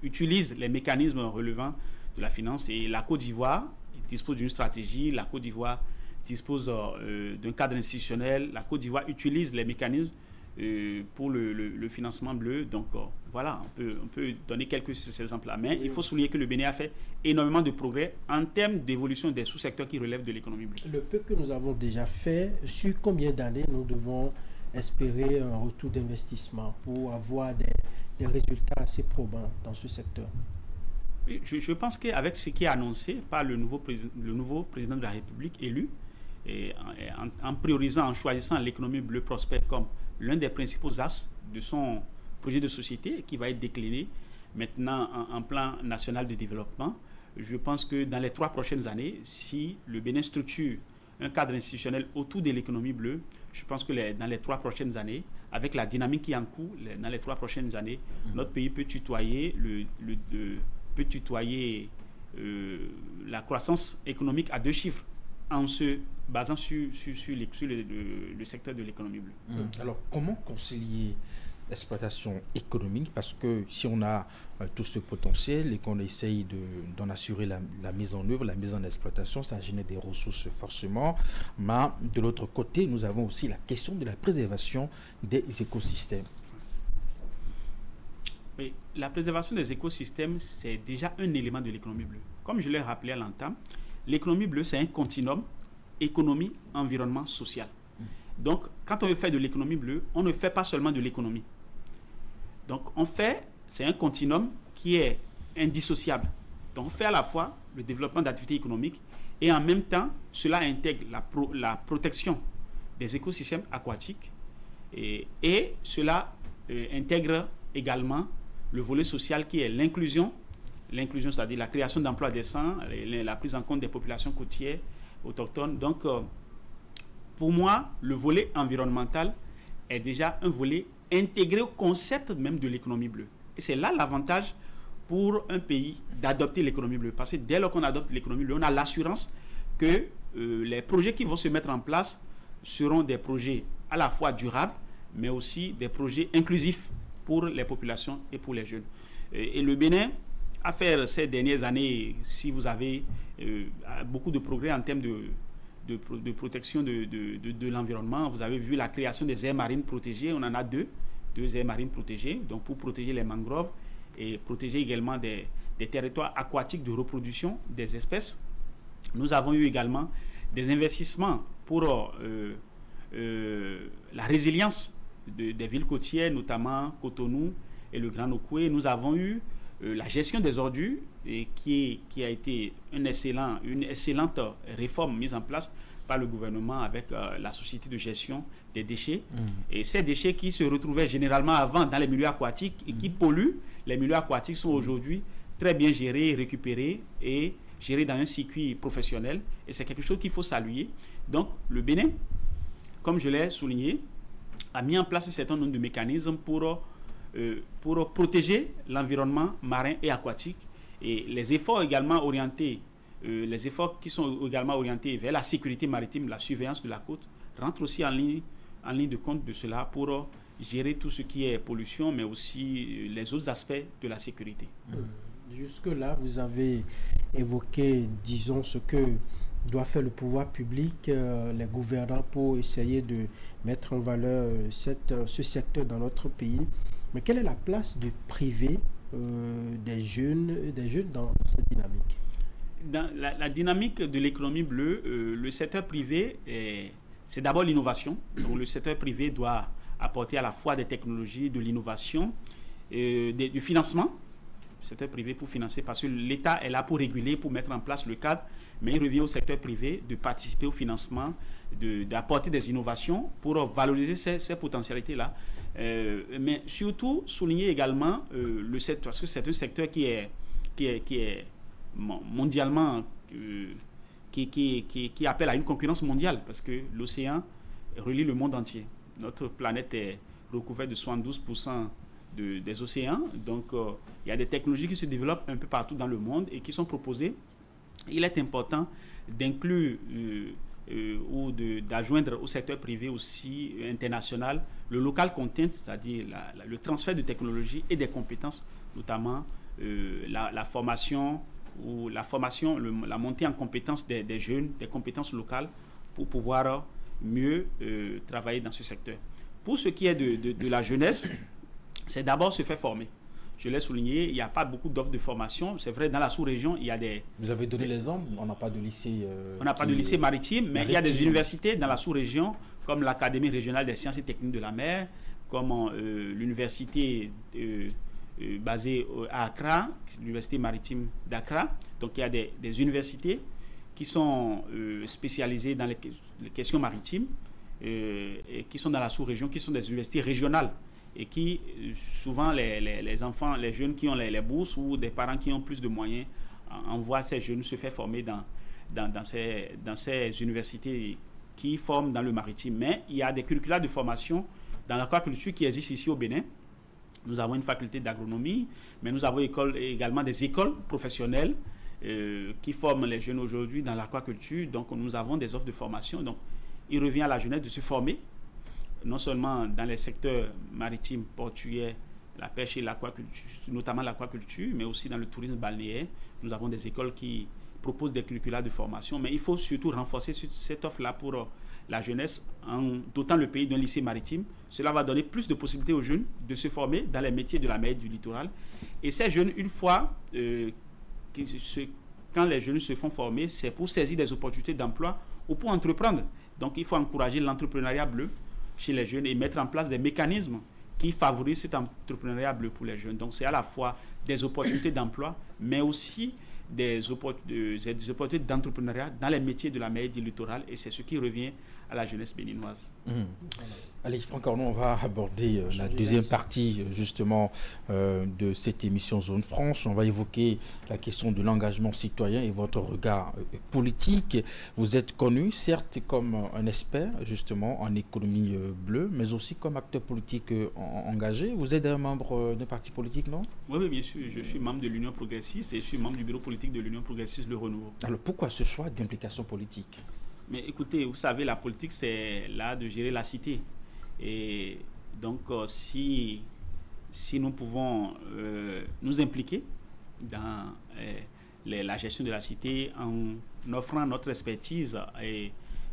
utilisent les mécanismes relevant de la finance. Et la Côte d'Ivoire dispose d'une stratégie, la Côte d'Ivoire dispose d'un cadre institutionnel, la Côte d'Ivoire utilise les mécanismes pour le financement bleu. Donc voilà, on peut donner quelques exemples-là. Mais il faut souligner que le Bénin a fait énormément de progrès en termes d'évolution des sous-secteurs qui relèvent de l'économie bleue. Le peu que nous avons déjà fait, sur combien d'années nous devons espérer un retour d'investissement pour avoir des résultats assez probants dans ce secteur? Je pense qu'avec ce qui est annoncé par le nouveau président de la République élu, et en priorisant, en choisissant l'économie bleue prospère comme l'un des principaux axes de son projet de société qui va être décliné maintenant en plan national de développement, je pense que dans les 3 prochaines années, si le Bénin structure un cadre institutionnel autour de l'économie bleue, je pense que dans les 3 prochaines années, avec la dynamique qui est en cours, dans les 3 prochaines années, notre pays peut tutoyer la croissance économique à 2 chiffres en se basant sur le secteur de l'économie bleue. Alors, comment concilier l'exploitation économique? Parce que si on a tout ce potentiel et qu'on essaye d'en assurer la mise en œuvre, la mise en exploitation, ça génère des ressources forcément. Mais de l'autre côté, nous avons aussi la question de la préservation des écosystèmes. Mais la préservation des écosystèmes, c'est déjà un élément de l'économie bleue. Comme je l'ai rappelé à l'entame, l'économie bleue, c'est un continuum économie, environnement, social. Donc, quand on veut faire de l'économie bleue, on ne fait pas seulement de l'économie. Donc, c'est un continuum qui est indissociable. Donc, on fait à la fois le développement d'activités économiques et en même temps, cela intègre la protection des écosystèmes aquatiques et cela intègre également le volet social qui est l'inclusion, c'est-à-dire la création d'emplois décents, la prise en compte des populations côtières, autochtones. Donc, pour moi, le volet environnemental est déjà un volet intégré au concept même de l'économie bleue. Et c'est là l'avantage pour un pays d'adopter l'économie bleue. Parce que dès lors qu'on adopte l'économie bleue, on a l'assurance que les projets qui vont se mettre en place seront des projets à la fois durables, mais aussi des projets inclusifs pour les populations et pour les jeunes. Et le Bénin a fait ces dernières années, si vous avez beaucoup de progrès en termes de protection de l'environnement. Vous avez vu la création des aires marines protégées. On en a deux aires marines protégées, donc pour protéger les mangroves et protéger également des territoires aquatiques de reproduction des espèces. Nous avons eu également des investissements pour la résilience des villes côtières, notamment Cotonou et le Grand Nokoué. Nous avons eu la gestion des ordures qui a été une excellente réforme mise en place par le gouvernement avec la société de gestion des déchets. Et ces déchets qui se retrouvaient généralement avant dans les milieux aquatiques et qui polluent, les milieux aquatiques sont aujourd'hui très bien gérés, récupérés et gérés dans un circuit professionnel. Et c'est quelque chose qu'il faut saluer. Donc le Bénin, comme je l'ai souligné, a mis en place un certain nombre de mécanismes pour pour protéger l'environnement marin et aquatique. Et les efforts qui sont également orientés vers la sécurité maritime, la surveillance de la côte, rentrent aussi en ligne de compte de cela pour gérer tout ce qui est pollution, mais aussi les autres aspects de la sécurité. Jusque-là, vous avez évoqué, disons, ce que doit faire le pouvoir public, les gouvernants, pour essayer de mettre en valeur ce secteur dans notre pays. Mais quelle est la place du privé, des jeunes dans cette dynamique? Dans la dynamique de l'économie bleue, le secteur privé, c'est d'abord l'innovation. Donc, le secteur privé doit apporter à la fois des technologies, de l'innovation, du financement. Le secteur privé pour financer, parce que l'État est là pour réguler, pour mettre en place le cadre, mais il revient au secteur privé de participer au financement, d'apporter des innovations pour valoriser ces potentialités-là. Mais surtout, souligner également le secteur, parce que c'est un secteur qui est mondialement, qui appelle à une concurrence mondiale, parce que l'océan relie le monde entier. Notre planète est recouverte de 72% des océans, donc il y a des technologies qui se développent un peu partout dans le monde et qui sont proposées. Il est important d'inclure ou d'adjoindre au secteur privé aussi international le local content, c'est-à-dire le transfert de technologies et des compétences, notamment la formation ou la montée en compétences des jeunes, des compétences locales pour pouvoir mieux travailler dans ce secteur. Pour ce qui est de la jeunesse, c'est d'abord se faire former. Je l'ai souligné, il n'y a pas beaucoup d'offres de formation. C'est vrai, dans la sous-région, il y a des... Vous avez donné l'exemple, on n'a pas de lycée... on n'a pas de lycée maritime, mais il y a des universités dans la sous-région, comme l'Académie régionale des sciences et techniques de la mer, comme l'université basée à Accra, l'université maritime d'Accra. Donc il y a des universités qui sont spécialisées dans les questions maritimes, et qui sont dans la sous-région, qui sont des universités régionales, et qui, souvent, les enfants, les jeunes qui ont les bourses ou des parents qui ont plus de moyens, envoient ces jeunes se faire former dans ces universités qui forment dans le maritime. Mais il y a des curricula de formation dans l'aquaculture qui existent ici au Bénin. Nous avons une faculté d'agronomie, mais nous avons également des écoles professionnelles qui forment les jeunes aujourd'hui dans l'aquaculture. Donc, nous avons des offres de formation. Donc, il revient à la jeunesse de se former, non seulement dans les secteurs maritimes, portuaires, la pêche et l'aquaculture, notamment l'aquaculture, mais aussi dans le tourisme balnéaire. Nous avons des écoles qui proposent des curricula de formation, mais il faut surtout renforcer cette offre-là pour la jeunesse en dotant le pays d'un lycée maritime. Cela va donner plus de possibilités aux jeunes de se former dans les métiers de la mer et du littoral. Et ces jeunes, une fois, quand les jeunes se font former, c'est pour saisir des opportunités d'emploi ou pour entreprendre. Donc il faut encourager l'entrepreneuriat bleu chez les jeunes et mettre en place des mécanismes qui favorisent cet entrepreneuriat bleu pour les jeunes. Donc c'est à la fois des opportunités d'emploi, mais aussi des opportunités d'entrepreneuriat dans les métiers de la mer et du littoral, et c'est ce qui revient à la jeunesse béninoise. Allez, Franck Arnaud, on va aborder la deuxième partie justement de cette émission Zone Franche. On va évoquer la question de l'engagement citoyen et votre regard politique. Vous êtes connu, certes, comme un expert justement en économie bleue, mais aussi comme acteur politique engagé. Vous êtes un membre d'un parti politique, non? Oui, bien sûr. Je suis membre de l'Union progressiste et je suis membre du bureau politique de l'Union progressiste Le Renouveau. Alors pourquoi ce choix d'implication politique? Mais écoutez, vous savez, la politique, c'est là de gérer la cité. Et donc, si nous pouvons nous impliquer dans la gestion de la cité en offrant notre expertise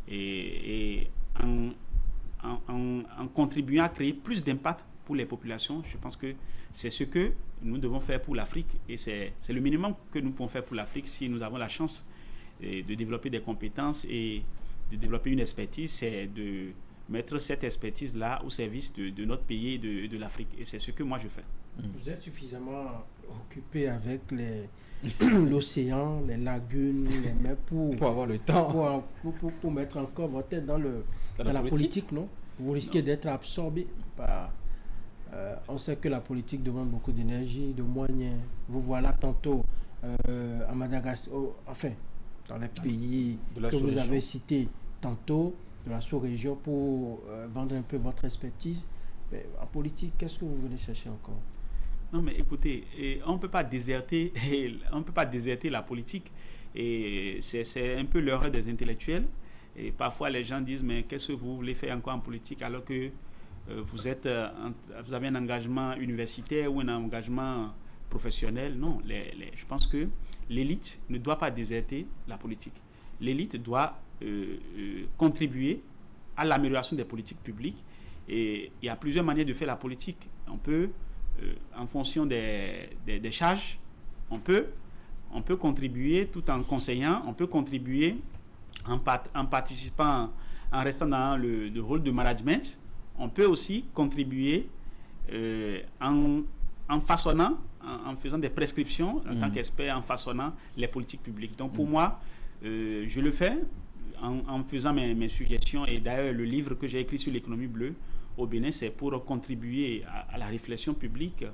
et en contribuant à créer plus d'impact pour les populations, je pense que c'est ce que nous devons faire pour l'Afrique. Et c'est le minimum que nous pouvons faire pour l'Afrique si nous avons la chance de développer des compétences et de développer une expertise, c'est de mettre cette expertise-là au service de notre pays et de l'Afrique. Et c'est ce que moi je fais. Vous êtes suffisamment occupé avec l'océan, les lagunes, les mers pour avoir le temps. Pour mettre encore votre tête dans la politique, non? Vous risquez d'être absorbé par... on sait que la politique demande beaucoup d'énergie, de moyens. Vous voilà tantôt à Madagascar, enfin, dans les pays que vous avez cités tantôt, de la sous-région, pour vendre un peu votre expertise. Mais en politique, qu'est-ce que vous venez chercher encore? Non, mais écoutez, on ne peut pas déserter, on peut pas déserter la politique. Et c'est un peu l'erreur des intellectuels. Et parfois, les gens disent, mais qu'est-ce que vous voulez faire encore en politique alors que vous avez un engagement universitaire ou un engagement professionnel? Non, je pense que l'élite ne doit pas déserter la politique. L'élite doit contribuer à l'amélioration des politiques publiques. Et il y a plusieurs manières de faire la politique. On peut, en fonction des charges, on peut contribuer tout en conseillant, on peut contribuer en participant, en restant dans le rôle de management. On peut aussi contribuer en façonnant, en faisant des prescriptions en tant qu'expert, en façonnant les politiques publiques. Donc pour moi, je le fais en faisant mes suggestions. Et d'ailleurs, le livre que j'ai écrit sur l'économie bleue au Bénin, c'est pour contribuer à la réflexion publique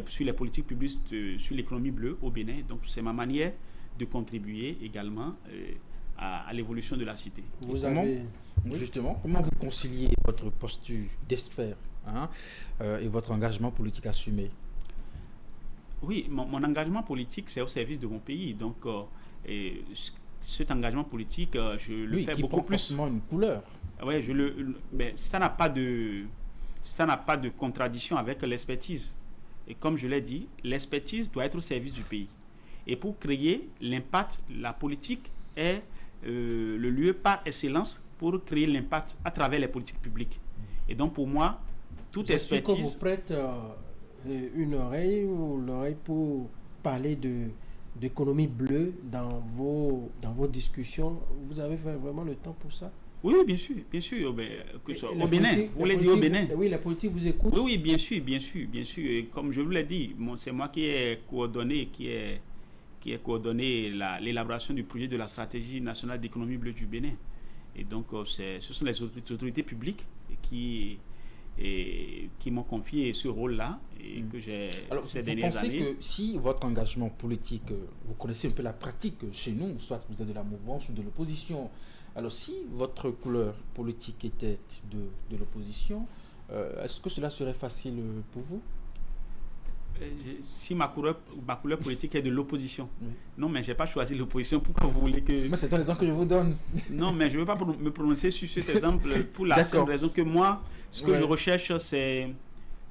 sur les politiques publiques, sur l'économie bleue au Bénin. Donc c'est ma manière de contribuer également à l'évolution de la cité. Justement, comment vous conciliez votre posture d'expert et votre engagement politique assumé? Oui, mon engagement politique, c'est au service de mon pays. Donc, cet engagement politique, je le fais beaucoup plus. Forcément une couleur. Oui, mais ça n'a pas de contradiction avec l'expertise. Et comme je l'ai dit, l'expertise doit être au service du pays. Et pour créer l'impact, la politique est le lieu par excellence pour créer l'impact à travers les politiques publiques. Et donc pour moi, toute expertise... Est-ce que vous prête une oreille ou l'oreille pour parler d'économie bleue dans vos discussions? Vous avez vraiment le temps pour ça? Oui, bien sûr. Au Bénin, vous voulez dire au Bénin? Oui, la politique vous écoute. Oui, bien sûr. Et comme je vous l'ai dit, c'est moi qui ai coordonné, l'élaboration du projet de la stratégie nationale d'économie bleue du Bénin. Et donc, ce sont les autorités publiques qui m'ont confié ce rôle-là et que j'ai ces dernières années. Vous pensez que si votre engagement politique, vous connaissez un peu la pratique chez nous, soit vous êtes de la mouvance ou de l'opposition, alors si votre couleur politique était de l'opposition, est-ce que cela serait facile pour vous? Si ma couleur politique est de l'opposition. Oui. Non, mais je n'ai pas choisi l'opposition. Pourquoi vous voulez que... Mais c'est un exemple que je vous donne. Non, mais je ne veux pas me prononcer sur cet exemple pour la simple raison que moi, ce que je recherche, c'est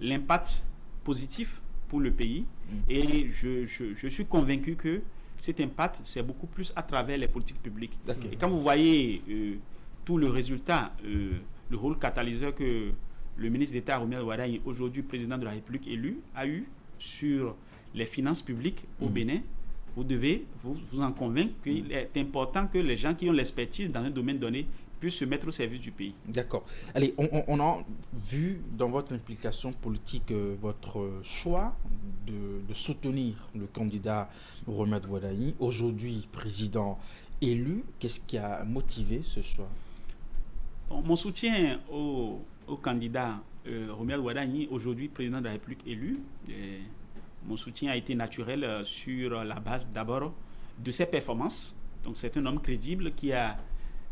l'impact positif pour le pays. Et je suis convaincu que cet impact, c'est beaucoup plus à travers les politiques publiques. Et quand vous voyez tout le résultat, le rôle catalyseur que le ministre d'État Romuald Wardani, aujourd'hui président de la République élu, a eu sur les finances publiques au Bénin, vous devez vous en convaincre qu'il est important que les gens qui ont l'expertise dans un domaine donné puissent se mettre au service du pays. D'accord. Allez, on a vu dans votre implication politique votre choix de soutenir le candidat Romuald Wardani, aujourd'hui président élu. Qu'est-ce qui a motivé ce choix? Mon soutien au candidat Romuald Wardani, aujourd'hui président de la République élu, mon soutien a été naturel sur la base d'abord de ses performances. Donc c'est un homme crédible qui a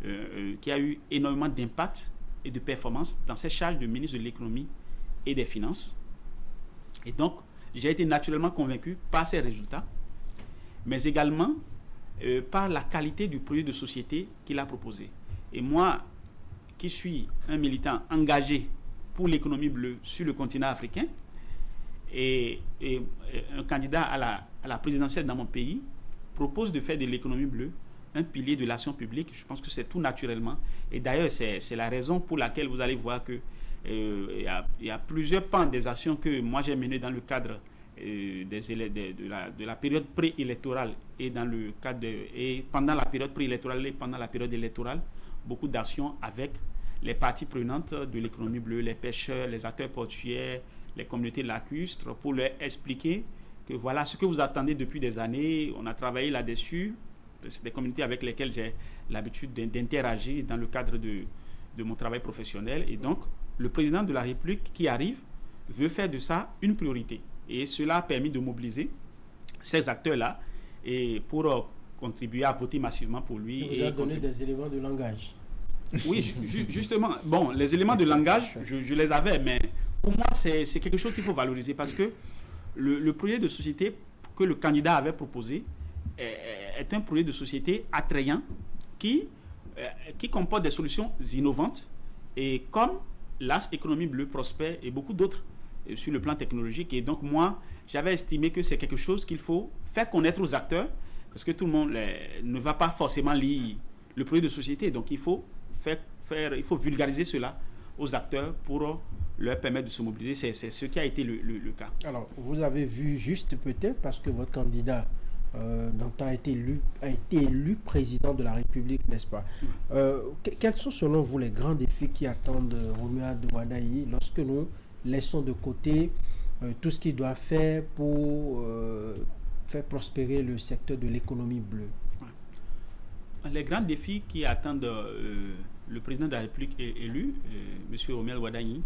eu énormément d'impact et de performance dans ses charges de ministre de l'économie et des finances. Et donc j'ai été naturellement convaincu par ses résultats, mais également par la qualité du projet de société qu'il a proposé. Et moi, qui suis un militant engagé pour l'économie bleue sur le continent africain et un candidat à la présidentielle dans mon pays, propose de faire de l'économie bleue un pilier de l'action publique. Je pense que c'est tout naturellement. Et d'ailleurs, c'est la raison pour laquelle vous allez voir que il y a plusieurs pans des actions que moi j'ai menées dans le cadre de la période préélectorale et pendant la période préélectorale et pendant la période électorale, beaucoup d'actions avec les parties prenantes de l'économie bleue, les pêcheurs, les acteurs portuaires, les communautés lacustres, pour leur expliquer que voilà ce que vous attendez depuis des années. On a travaillé là-dessus. C'est des communautés avec lesquelles j'ai l'habitude d'interagir dans le cadre de mon travail professionnel. Et donc, le président de la République qui arrive veut faire de ça une priorité. Et cela a permis de mobiliser ces acteurs-là et pour contribuer à voter massivement pour lui. Il vous a donné des éléments de langage. Oui, justement. Bon, les éléments de langage, je les avais, mais pour moi, c'est quelque chose qu'il faut valoriser parce que le projet de société que le candidat avait proposé est un projet de société attrayant qui comporte des solutions innovantes et comme l'AS Économie Bleue prospère et beaucoup d'autres sur le plan technologique. Et donc moi, j'avais estimé que c'est quelque chose qu'il faut faire connaître aux acteurs parce que tout le monde ne va pas forcément lire le projet de société. Donc il faut il faut vulgariser cela aux acteurs pour leur permettre de se mobiliser. C'est ce qui a été le cas. Alors, vous avez vu juste peut-être parce que votre candidat d'antan a été élu président de la République, n'est-ce pas? Quels sont selon vous les grands défis qui attendent Romuald Wardani lorsque nous laissons de côté tout ce qu'il doit faire pour faire prospérer le secteur de l'économie bleue? Les grands défis qui attendent le président de la République élu, M. Romuald Wardani,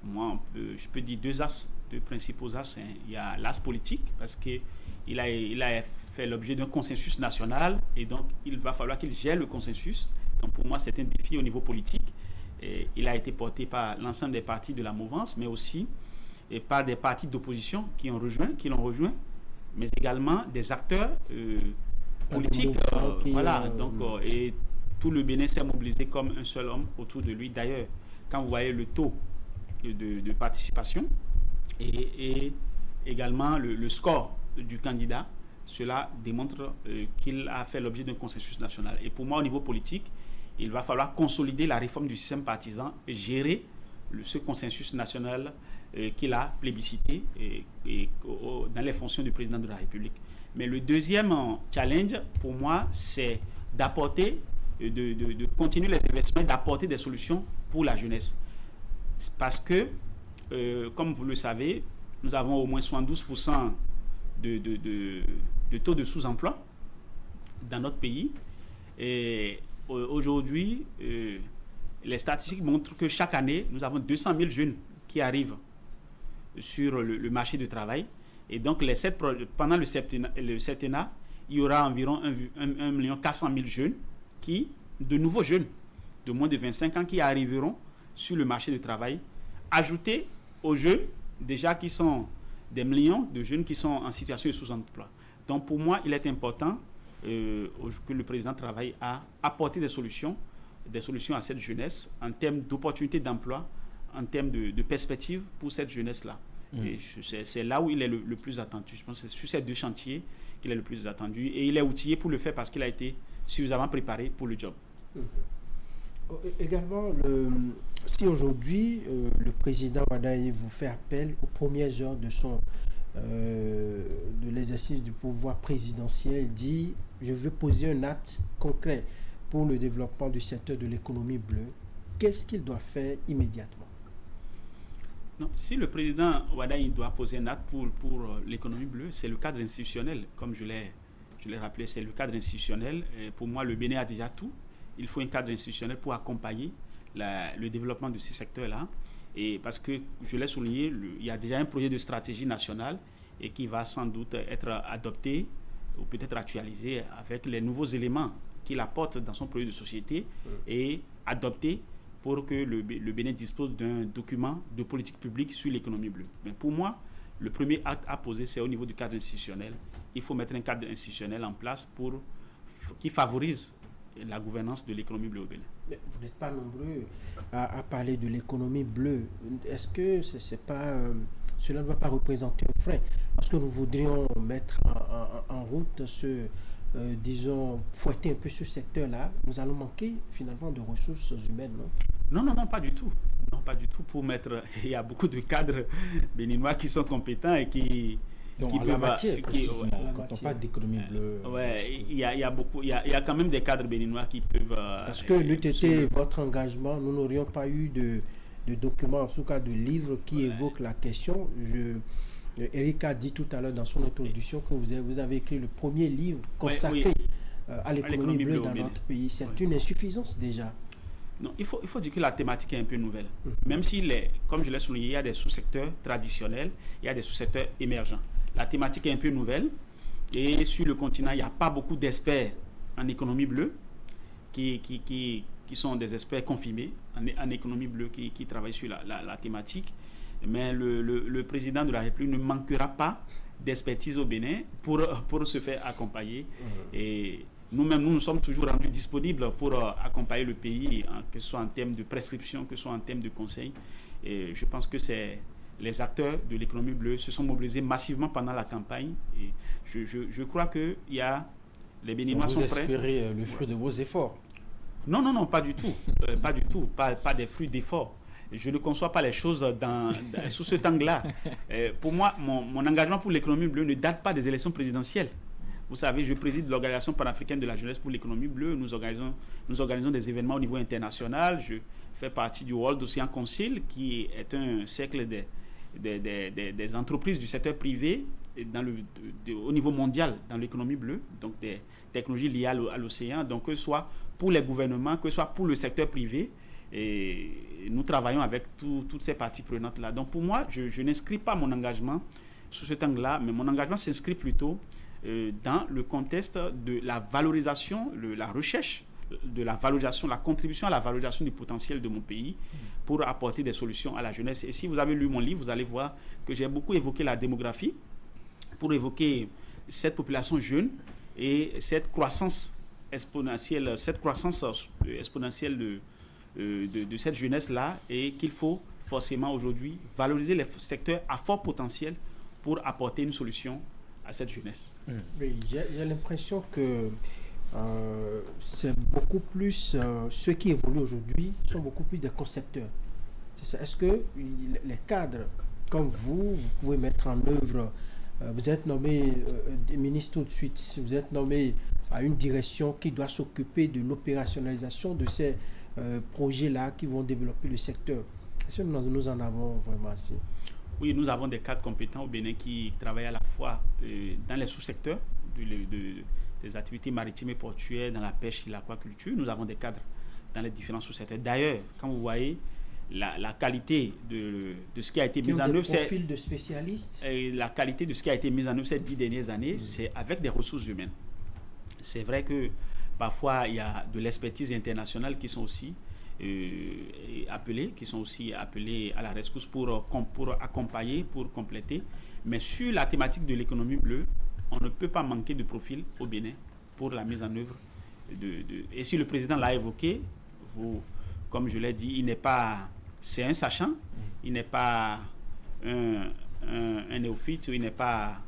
moi, je peux dire deux principaux axes. Hein. Il y a l'axe politique, parce qu'il a fait l'objet d'un consensus national, et donc il va falloir qu'il gère le consensus. Donc pour moi, c'est un défi au niveau politique. Et il a été porté par l'ensemble des partis de la mouvance, mais aussi par des partis d'opposition qui l'ont rejoint, mais également des acteurs politiques. Et tout le Bénin s'est mobilisé comme un seul homme autour de lui. D'ailleurs, quand vous voyez le taux de participation et également le score du candidat, cela démontre qu'il a fait l'objet d'un consensus national. Et pour moi, au niveau politique, il va falloir consolider la réforme du système partisan et gérer ce consensus national qu'il a plébiscité dans les fonctions du président de la République. Mais le deuxième challenge, pour moi, c'est d'apporter, de continuer les investissements, d'apporter des solutions pour la jeunesse. Parce que, comme vous le savez, nous avons au moins 72% de taux de sous-emploi dans notre pays. Et aujourd'hui, les statistiques montrent que chaque année, nous avons 200 000 jeunes qui arrivent sur le marché du travail. Et donc, pendant le septennat, il y aura environ 1 400 000 jeunes, de nouveaux jeunes de moins de 25 ans qui arriveront sur le marché du travail, ajoutés aux jeunes déjà qui sont des millions de jeunes qui sont en situation de sous-emploi. Donc, pour moi, il est important que le président travaille à apporter des solutions à cette jeunesse en termes d'opportunités d'emploi, en termes de perspectives pour cette jeunesse-là. Et c'est là où il est le plus attendu. Je pense que c'est sur ces deux chantiers qu'il est le plus attendu. Et il est outillé pour le faire parce qu'il a été suffisamment préparé pour le job. Également, si aujourd'hui le président Wardani vous fait appel aux premières heures de l'exercice du pouvoir présidentiel, dit « Je veux poser un acte concret pour le développement du secteur de l'économie bleue », qu'est-ce qu'il doit faire immédiatement? Non, si le président Wardani doit poser un acte pour l'économie bleue, c'est le cadre institutionnel. Comme je l'ai rappelé, c'est le cadre institutionnel. Et pour moi, le Bénin a déjà tout. Il faut un cadre institutionnel pour accompagner le développement de ce secteur-là. Et parce que, je l'ai souligné, il y a déjà un projet de stratégie nationale et qui va sans doute être adopté ou peut-être actualisé avec les nouveaux éléments qu'il apporte dans son projet de société et adopté pour que le Bénin dispose d'un document de politique publique sur l'économie bleue. Mais pour moi, le premier acte à poser, c'est au niveau du cadre institutionnel. Il faut mettre un cadre institutionnel en place qui favorise la gouvernance de l'économie bleue au Bénin. Mais vous n'êtes pas nombreux à parler de l'économie bleue. Est-ce que cela ne va pas représenter un frein? Parce que nous voudrions mettre en route disons, fouetter un peu ce secteur-là. Nous allons manquer finalement de ressources humaines, non? Non, pas du tout. Non, pas du tout. Il y a beaucoup de cadres béninois qui sont compétents et qui peuvent... La matière, quand on parle d'économie bleue... il y a quand même des cadres béninois qui peuvent... Parce que n'eût été votre engagement, nous n'aurions pas eu de documents, en tout cas de livres qui évoquent la question. Eric a dit tout à l'heure dans son introduction que vous avez écrit le premier livre consacré à l'économie bleue dans notre pays. C'est une insuffisance déjà. Non, il faut dire que la thématique est un peu nouvelle. Même si, comme je l'ai souligné, il y a des sous-secteurs traditionnels, il y a des sous-secteurs émergents. La thématique est un peu nouvelle et sur le continent, il n'y a pas beaucoup d'experts en économie bleue qui sont des experts confirmés en économie bleue qui travaillent sur la thématique. Mais le président de la République ne manquera pas d'expertise au Bénin pour se faire accompagner. Et nous-mêmes, nous nous sommes toujours rendus disponibles pour accompagner le pays, que ce soit en termes de prescription, que ce soit en termes de conseils. Et je pense que les acteurs de l'économie bleue se sont mobilisés massivement pendant la campagne. Et je crois que les Béninois sont prêts. Vous espérez le fruit de vos efforts? Non, pas du tout. Pas du tout. Pas des fruits d'efforts. Je ne conçois pas les choses sous cet angle-là. Pour moi, mon engagement pour l'économie bleue ne date pas des élections présidentielles. Vous savez, je préside l'Organisation panafricaine de la jeunesse pour l'économie bleue. Nous organisons des événements au niveau international. Je fais partie du World Ocean Council, qui est un cercle des entreprises du secteur privé au niveau mondial dans l'économie bleue, donc des technologies liées à l'océan, donc que ce soit pour les gouvernements, que ce soit pour le secteur privé. Et nous travaillons avec toutes ces parties prenantes-là. Donc pour moi, je n'inscris pas mon engagement sous cet angle-là, mais mon engagement s'inscrit plutôt dans le contexte de la valorisation, la recherche de la valorisation, la contribution à la valorisation du potentiel de mon pays pour apporter des solutions à la jeunesse. Et si vous avez lu mon livre, vous allez voir que j'ai beaucoup évoqué la démographie pour évoquer cette population jeune et cette croissance exponentielle de cette jeunesse-là, et qu'il faut forcément aujourd'hui valoriser les secteurs à fort potentiel pour apporter une solution à cette jeunesse. Oui, j'ai l'impression que c'est beaucoup plus, ceux qui évoluent aujourd'hui sont beaucoup plus des concepteurs. Est-ce que les cadres comme vous pouvez mettre en œuvre, vous êtes nommé ministre tout de suite, vous êtes nommé à une direction qui doit s'occuper de l'opérationnalisation de ces projets-là qui vont développer le secteur. Est-ce que nous en avons vraiment assez? Oui, nous avons des cadres compétents au Bénin qui travaillent à la fois dans les sous-secteurs des activités maritimes et portuaires, dans la pêche et l'aquaculture. Nous avons des cadres dans les différents sous-secteurs. D'ailleurs, quand vous voyez la qualité de ce qui a été mis en œuvre, c'est profil de spécialistes. La qualité de ce qui a été mis en œuvre ces 10 dernières années, c'est avec des ressources humaines. C'est vrai que parfois il y a de l'expertise internationale qui sont aussi appelés à la rescousse pour accompagner, pour compléter. Mais sur la thématique de l'économie bleue, on ne peut pas manquer de profil au Bénin pour la mise en œuvre et si le président l'a évoqué, comme je l'ai dit, c'est un sachant, il n'est pas un néophyte, il n'est pas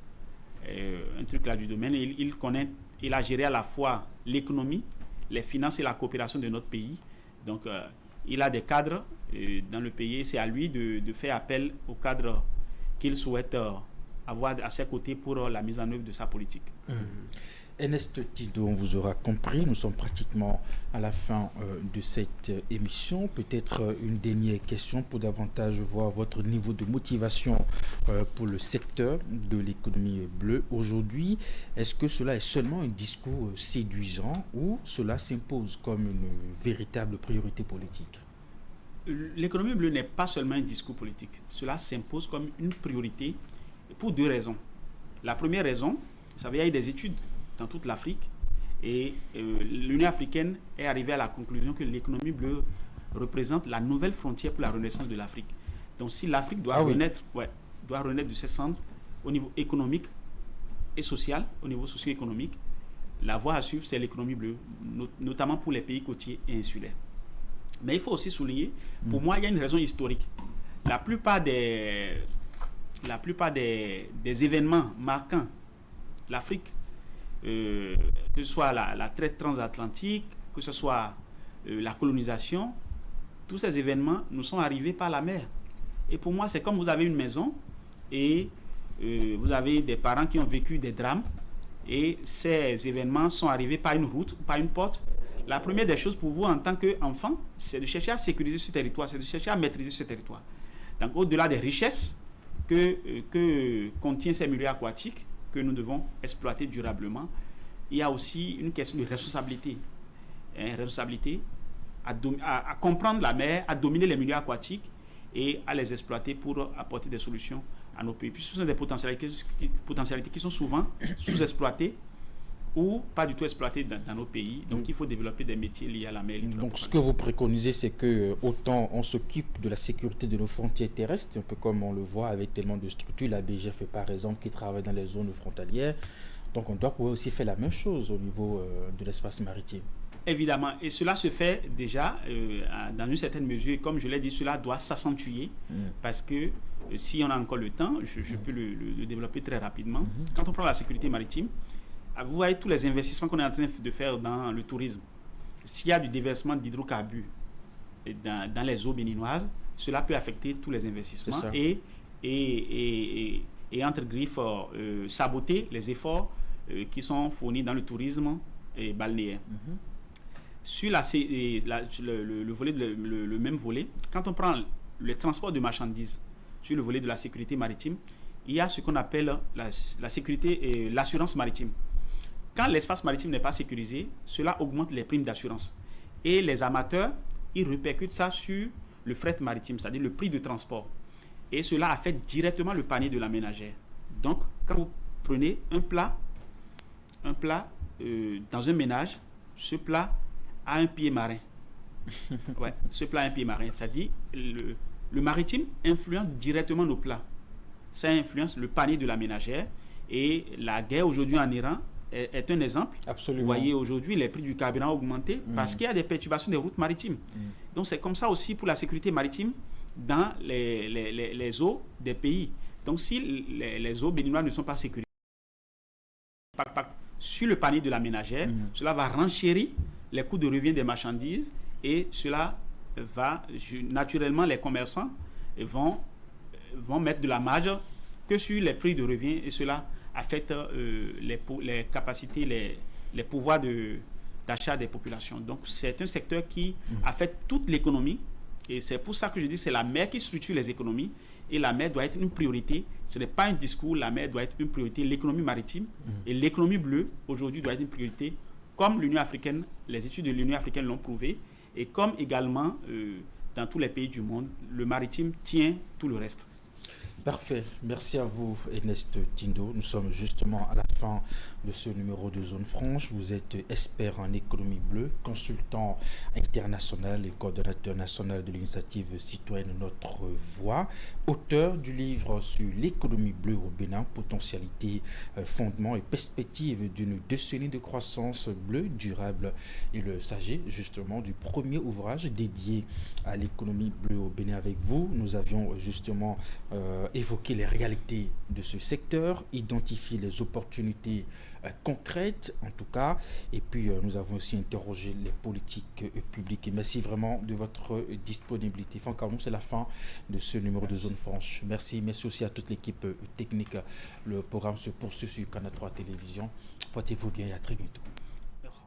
un truc là du domaine. Il connaît, il a géré à la fois l'économie, les finances et la coopération de notre pays. Donc, il a des cadres dans le pays. C'est à lui de faire appel aux cadres qu'il souhaite avoir à ses côtés pour la mise en œuvre de sa politique. Ernest Tidot, on vous aura compris, nous sommes pratiquement à la fin de cette émission. Peut-être une dernière question pour davantage voir votre niveau de motivation pour le secteur de l'économie bleue aujourd'hui. Est-ce que cela est seulement un discours séduisant ou cela s'impose comme une véritable priorité politique? L'économie bleue n'est pas seulement un discours politique. Cela s'impose comme une priorité pour deux raisons. La première raison, vous savez, il y a eu des études dans toute l'Afrique et l'Union africaine est arrivée à la conclusion que l'économie bleue représente la nouvelle frontière pour la renaissance de l'Afrique. Donc si l'Afrique doit renaître de ses cendres au niveau économique et social, au niveau socio-économique, la voie à suivre, c'est l'économie bleue, notamment pour les pays côtiers et insulaires. Mais il faut aussi souligner, pour moi, il y a une raison historique. La plupart des événements marquant l'Afrique, que ce soit la traite transatlantique, que ce soit la colonisation, tous ces événements nous sont arrivés par la mer. Et pour moi, c'est comme vous avez une maison et vous avez des parents qui ont vécu des drames et ces événements sont arrivés par une route, par une porte. La première des choses pour vous en tant qu'enfant, c'est de chercher à sécuriser ce territoire, c'est de chercher à maîtriser ce territoire. Donc au-delà des richesses que contient ces milieux aquatiques, que nous devons exploiter durablement, il y a aussi une question de responsabilité. Responsabilité à comprendre la mer, à dominer les milieux aquatiques et à les exploiter pour apporter des solutions à nos pays. Puis ce sont des potentialités qui sont souvent sous-exploitées ou pas du tout exploitées dans nos pays. Donc, il faut développer des métiers liés à la mer. Donc, ce que vous préconisez, c'est que autant on s'occupe de la sécurité de nos frontières terrestres, un peu comme on le voit avec tellement de structures, la BGF par exemple, qui travaille dans les zones frontalières. Donc, on doit pouvoir aussi faire la même chose au niveau de l'espace maritime. Évidemment, et cela se fait déjà dans une certaine mesure. Comme je l'ai dit, cela doit s'accentuer parce que si on a encore le temps, je peux le développer très rapidement. Quand on prend la sécurité maritime, vous voyez tous les investissements qu'on est en train de faire dans le tourisme. S'il y a du déversement d'hydrocarbures dans les eaux béninoises, cela peut affecter tous les investissements et entre griffes, saboter les efforts qui sont fournis dans le tourisme balnéaire. Sur le même volet, quand on prend le transport de marchandises, sur le volet de la sécurité maritime, il y a ce qu'on appelle la sécurité et l'assurance maritime. Quand l'espace maritime n'est pas sécurisé, cela augmente les primes d'assurance. Et les amateurs, ils répercutent ça sur le fret maritime, c'est-à-dire le prix de transport. Et cela affecte directement le panier de la ménagère. Donc, quand vous prenez un plat dans un ménage, ce plat a un pied marin. Ce plat a un pied marin. C'est-à-dire, le maritime influence directement nos plats. Ça influence le panier de la ménagère. Et la guerre aujourd'hui en Iran est un exemple. Absolument. Vous voyez, aujourd'hui, les prix du carburant ont augmenté parce qu'il y a des perturbations des routes maritimes. Donc, c'est comme ça aussi pour la sécurité maritime dans les eaux des pays. Donc, si les eaux béninoises ne sont pas sécurisées, sur le panier de la ménagère, cela va renchérir les coûts de revient des marchandises et cela va, naturellement, les commerçants vont mettre de la marge que sur les prix de revient et cela affecte les capacités, les pouvoirs d'achat des populations. Donc, c'est un secteur qui affecte toute l'économie et c'est pour ça que je dis que c'est la mer qui structure les économies et la mer doit être une priorité. Ce n'est pas un discours, la mer doit être une priorité. L'économie maritime et l'économie bleue, aujourd'hui, doit être une priorité, comme l'Union africaine, les études de l'Union africaine l'ont prouvé, et comme également dans tous les pays du monde, le maritime tient tout le reste. Parfait. Merci à vous, Ernest Tindo. Nous sommes justement à la fin de ce numéro de Zone Franche. Vous êtes expert en économie bleue, consultant international et coordonnateur national de l'initiative citoyenne Notre Voix, auteur du livre sur l'économie bleue au Bénin, potentialité, fondement et perspective d'une décennie de croissance bleue durable. Il s'agit justement du premier ouvrage dédié à l'économie bleue au Bénin. Avec vous, nous avions justement évoquer les réalités de ce secteur, identifier les opportunités concrètes en tout cas, et puis nous avons aussi interrogé les politiques publiques. Et merci vraiment de votre disponibilité. Franck, c'est la fin de ce numéro de Zone Franche. Merci aussi à toute l'équipe technique. Le programme se poursuit sur Canal 3 Télévision. Portez-vous bien et à très bientôt. Merci.